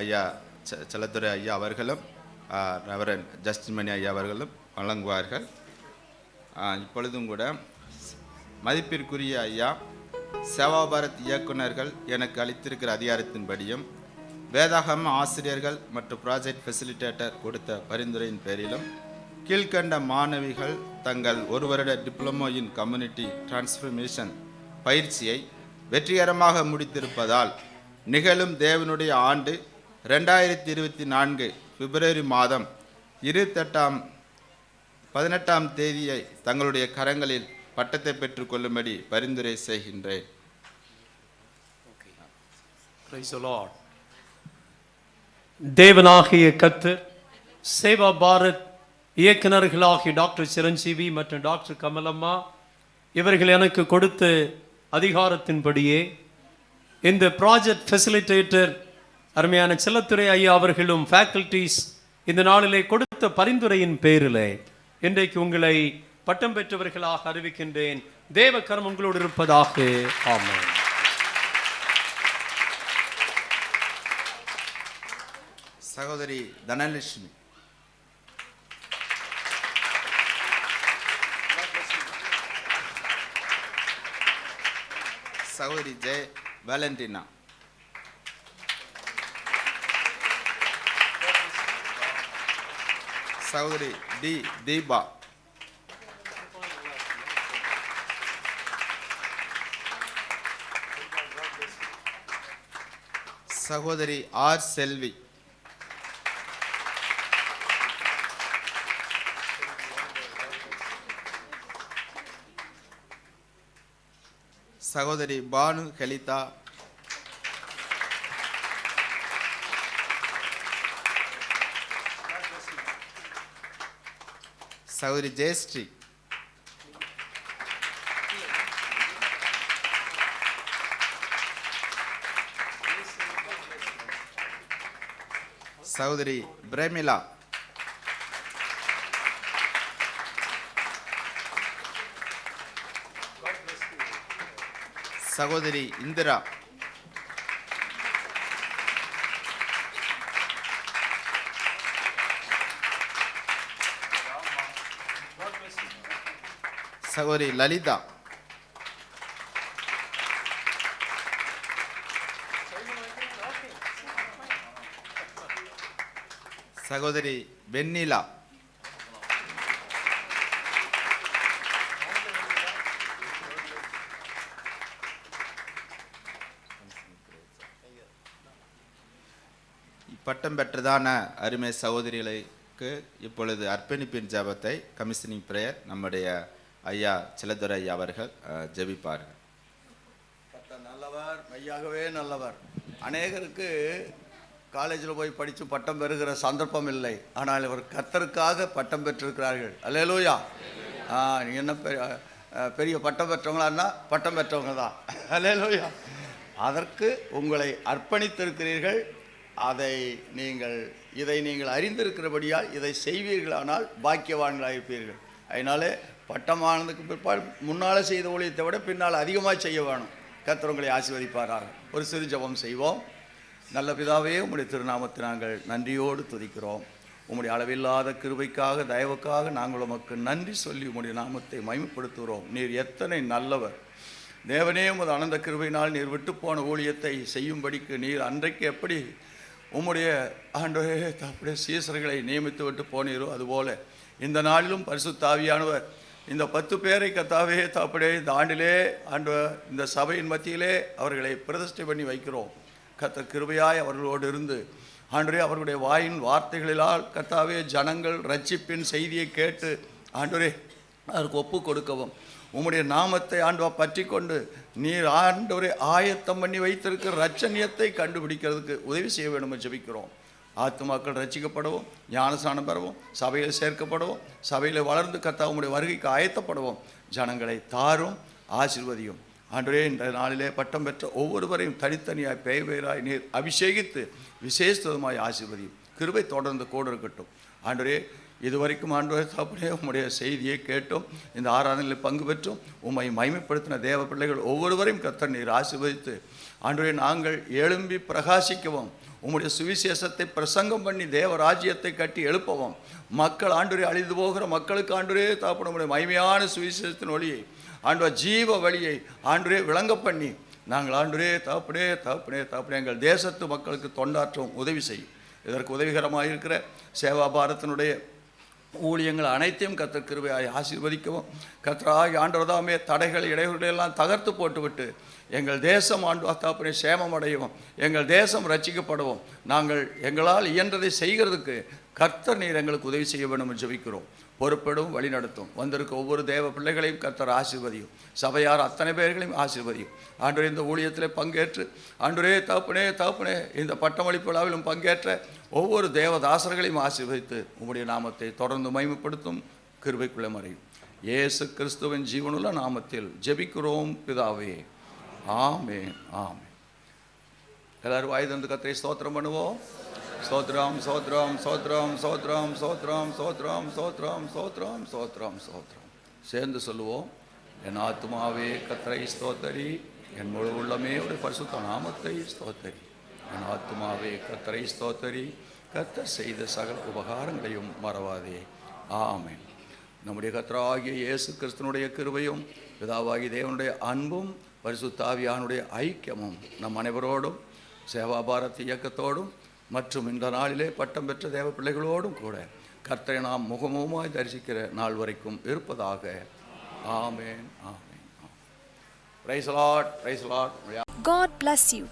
ஐயா செல்லத்துறை ஐயா அவர்களும் ரெவரண்ட் ஜஸ்டின் மணி ஐயா அவர்களும் வழங்குவார்கள். இப்பொழுதும் கூட மதிப்பிற்குரிய ஐயா சேவா பாரத் இயக்குநர்கள் எனக்கு அளித்திருக்கிற அதிகாரத்தின்படியும் வேதாகம ஆசிரியர்கள் மற்றும் ப்ராஜெக்ட் ஃபெசிலிட்டேட்டர் கொடுத்த பரிந்துரையின் பேரிலும் கீழ்கண்ட மாணவிகள் தங்கள் 1 வருட டிப்ளமோ இன் கம்யூனிட்டி டிரான்ஸ்ஃபர்மேஷன் பயிற்சியை வெற்றிகரமாக முடித்திருப்பதால் நிகழும் தேவனுடைய ஆண்டு 2024 பிப்ரவரி மாதம் 18ஆம் தேதியை தங்களுடைய கரங்களில் பட்டத்தை பெற்றுக்கொள்ளும்படி பரிந்துரை செய்கின்றேன். தேவனாகிய கர்த்தர் சேவா பாரத் இயக்குநர்களாகிய டாக்டர் சிரஞ்சீவி மற்றும் டாக்டர் கமலம்மா இவர்கள் எனக்கு கொடுத்த அதிகாரத்தின்படியே இந்த ப்ராஜெக்ட் ஃபெசிலிட்டேட்டர் அருமையான செல்லத்துறை ஐயா அவர்களும் ஃபேக்கல்டிஸ் இந்த நாளிலே கொடுத்த பரிந்துரையின் பேரிலே இன்றைக்கு உங்களை பட்டம் பெற்றவர்களாக அறிவிக்கின்றேன். தேவ கரம் உங்களோடு இருப்பதாக. ஆமென். சகோதரி தனலட்சுமி, சகோதரி ஜெய் வேலண்டினா, சகோதரி டி தீபா, சகோதரி ஆர் செல்வி, சகோதரி பானு கலிதா, சகோதரி ஜெயஸ்ரீ, சகோதரி பிரேமிலா. சகோதரி இந்திரா. சகோதரி லலிதா. சகோதரி வெண்ணிலா. பட்டம் பெற்றதான அருமை சகோதரிகளுக்கு இப்பொழுது அர்ப்பணிப்பின் ஜெபத்தை கமிஷனிங் பிரேயர் நம்முடைய ஐயா சிலதுரை ஐயா அவர்கள் ஜெபிப்பார்கள். கர்த்தர் நல்லவர், மெய்யாகவே நல்லவர். அநேகருக்கு காலேஜில் போய் படித்து பட்டம் பெறுகிற சந்தர்ப்பம் இல்லை. ஆனால் இவர் கர்த்தருக்காக பட்டம் பெற்றிருக்கிறார்கள். அல்லேலூயா. நீங்கள் என்ன பெரிய பட்டம் பெற்றவங்களான்னா பட்டம் பெற்றவங்க தான். அல்லேலூயா. அதற்கு உங்களை அர்ப்பணித்திருக்கிறீர்கள். இதை நீங்கள் அறிந்திருக்கிறபடியால் இதை செய்வீர்களானால் பாக்கியவான்களாயிருப்பீர்கள். அதனாலே பட்டமானதுக்கு பிற்பாடு முன்னால் செய்த ஊழியத்தை விட பின்னால் அதிகமாக செய்ய வேணும். கர்த்தர் உங்களை ஆசீர்வதிப்பாராக. ஒரு சிறு ஜெபம் செய்வோம். நல்ல பிதாவே, உம்முடைய திருநாமத்தை நாங்கள் நன்றியோடு துதிக்கிறோம். உம்முடைய அளவில்லாத கிருபைக்காக தயவுக்காக நாங்கள் உமக்கு நன்றி சொல்லி உம்முடைய நாமத்தை மகிமைப்படுத்துகிறோம். நீர் எத்தனை நல்லவர் தேவனே. உமது அனந்த கிருபையினால் நீர் விட்டு போன ஊழியத்தை செய்யும்படிக்கு நீர் அன்றைக்கு எப்படி உம்முடைய ஆண்டவரே அப்படியே சீசர்களை நியமித்து விட்டு போனீரோ அதுபோல இந்த நாளிலும் பரிசுத்த ஆவியானவர் இந்த 10 பேரை கர்த்தாவே அப்படியே இந்த ஆண்டிலே ஆண்டவர் இந்த சபையின் மத்தியிலே அவர்களை பிரதிஷ்டை பண்ணி வைக்கிறோம். கர்த்தர் கிருபையாய் அவர்களோடு இருந்து ஆண்டவரே அவர்களுடைய வாயின் வார்த்தைகளிலால் கர்த்தாவே ஜனங்கள் ரட்சிப்பின் செய்தியை கேட்டு ஆண்டவரே அதற்கு ஒப்பு கொடுக்கவும் உம்முடைய நாமத்தை ஆண்டவா பற்றி கொண்டு நீர் ஆண்டவரை ஆயத்தம் பண்ணி வைத்திருக்கிற ரட்சணியத்தை கண்டுபிடிக்கிறதுக்கு உதவி செய்ய வேண்டும் என்று ஜெபிக்கிறோம். ஆத்துமாக்கள் ரட்சிக்கப்படவும், ஞானஸ்நானம் பெறவும், சபையில் சேர்க்கப்படவும், சபையில் வளர்ந்து கர்த்தா உம்முடைய வருகைக்கு ஆயத்தப்படவும் ஜனங்களை தாரும், ஆசீர்வதியும். ஆண்டவரே இந்த நாளிலே பட்டம் பெற்ற ஒவ்வொருவரையும் தனித்தனியாய் பெயராய் நீர் அபிஷேகித்து விசேஷமாய் ஆசீர்வதியும். கிருபை தொடர்ந்து கூட இருக்கட்டும். ஆண்டவரே இதுவரைக்கும் ஆண்டவரே அப்படியே உம்முடைய செய்தியை கேட்டும் இந்த ஆராதனையில் பங்கு பெற்றும் உம்மை மகிமைப்படுத்தின தேவ பிள்ளைகள் ஒவ்வொருவரையும் கர்த்தர் நீர் ஆசீர்வதித்து ஆண்டவரே நாங்கள் எழும்பி பிரகாசிக்கவும், உம்முடைய சுவிசேஷத்தை பிரசங்கம் பண்ணி தேவ ராஜ்யத்தை கட்டி எழுப்பவும், மக்கள் ஆண்டவரே அழிந்து போகிற மக்களுக்கு ஆண்டவரே நம்முடைய மகிமையான சுவிசேஷத்தின் ஒளியை ஆண்டவர் ஜீவ வழியை ஆண்டவரே விளங்க பண்ணி நாங்கள் ஆண்டவரே தாப்பனே எங்கள் தேசத்து மக்களுக்கு தொண்டாற்றவும் உதவி செய்யும். இதற்கு உதவிகரமாக இருக்கிற சேவா பாரத்தினுடைய ஊழியங்கள் அனைத்தையும் கர்த்தர் கிருபையாய் ஆசீர்வதிக்கவும், கர்த்தராகி ஆண்டவர்தாமே தடைகள் இடைவெளியெல்லாம் தகர்த்து போட்டுவிட்டு எங்கள் தேசம் தாப்பனே சேமம் அடையவும், எங்கள் தேசம் ரட்சிக்கப்படவும் நாங்கள் எங்களால் இயன்றதை செய்கிறதுக்கு கர்த்தர் நீர் எங்களுக்கு உதவி செய்ய வேண்டும் என்று ஜெபிக்கிறோம். பொறுப்பெடும் வழி நடத்தும். வந்திருக்க ஒவ்வொரு தேவ பிள்ளைகளையும் கர்த்தர் ஆசீர்வதியும். சபையார் அத்தனை பேர்களையும் ஆசீர்வதியும். ஆண்டவரே இந்த ஊழியத்தில் பங்கேற்று ஆண்டவரே தாப்பனே இந்த பட்டமளிப்பு விழாவிலும் பங்கேற்ற ஒவ்வொரு தேவதாசர்களையும் ஆசீர்வதித்து உம்முடைய நாமத்தை தொடர்ந்து மகிமைப்படுத்தும் கிருபைக்குள்ளே மறையும். இயேசு கிறிஸ்துவின் ஜீவனுள்ள நாமத்தில் ஜெபிக்கிறோம் பிதாவே. ஆமென் ஆமென். எல்லாரும் வாய் தந்து கர்த்தரை ஸ்தோத்திரம் பண்ணுவோம். சோத்ரம் சோத்ரம் சோத்ரம் சோத்ரம் சோத்ரம் சோத்ரம் சோத்ரம் சோத்ரம் சோத்ரம் சோத்ரம். சேர்ந்து சொல்லுவோம். என் ஆத்துமாவே கர்த்தரை ஸ்தோத்தரி, என் முழு உள்ளமே ஒரு பரிசுத்த நாமத்தை ஸ்தோத்தரி. என் ஆத்துமாவே கர்த்தரை ஸ்தோத்தரி, கர்த்தர் செய்த சகல உபகாரங்களையும் மறவாதே. ஆமென். நம்முடைய கர்த்தராகிய இயேசு கிறிஸ்துனுடைய கிருபையும் பிதாவாகிய தேவனுடைய அன்பும் பரிசுத்த ஆவியானுடைய ஐக்கியமும் நம் அனைவரோடும் சேவா பாரத் இயக்கத்தோடும் மற்றும் இந்த நாளிலே பட்டம் பெற்ற தேவ பிள்ளைகளோடும் கூட கர்த்தரை நாம் முகமுகமாய் தரிசிக்கிற நாள் வரைக்கும் இருப்பதாக. ஆமென் ஆமென். Praise the Lord. Praise the Lord. God bless you.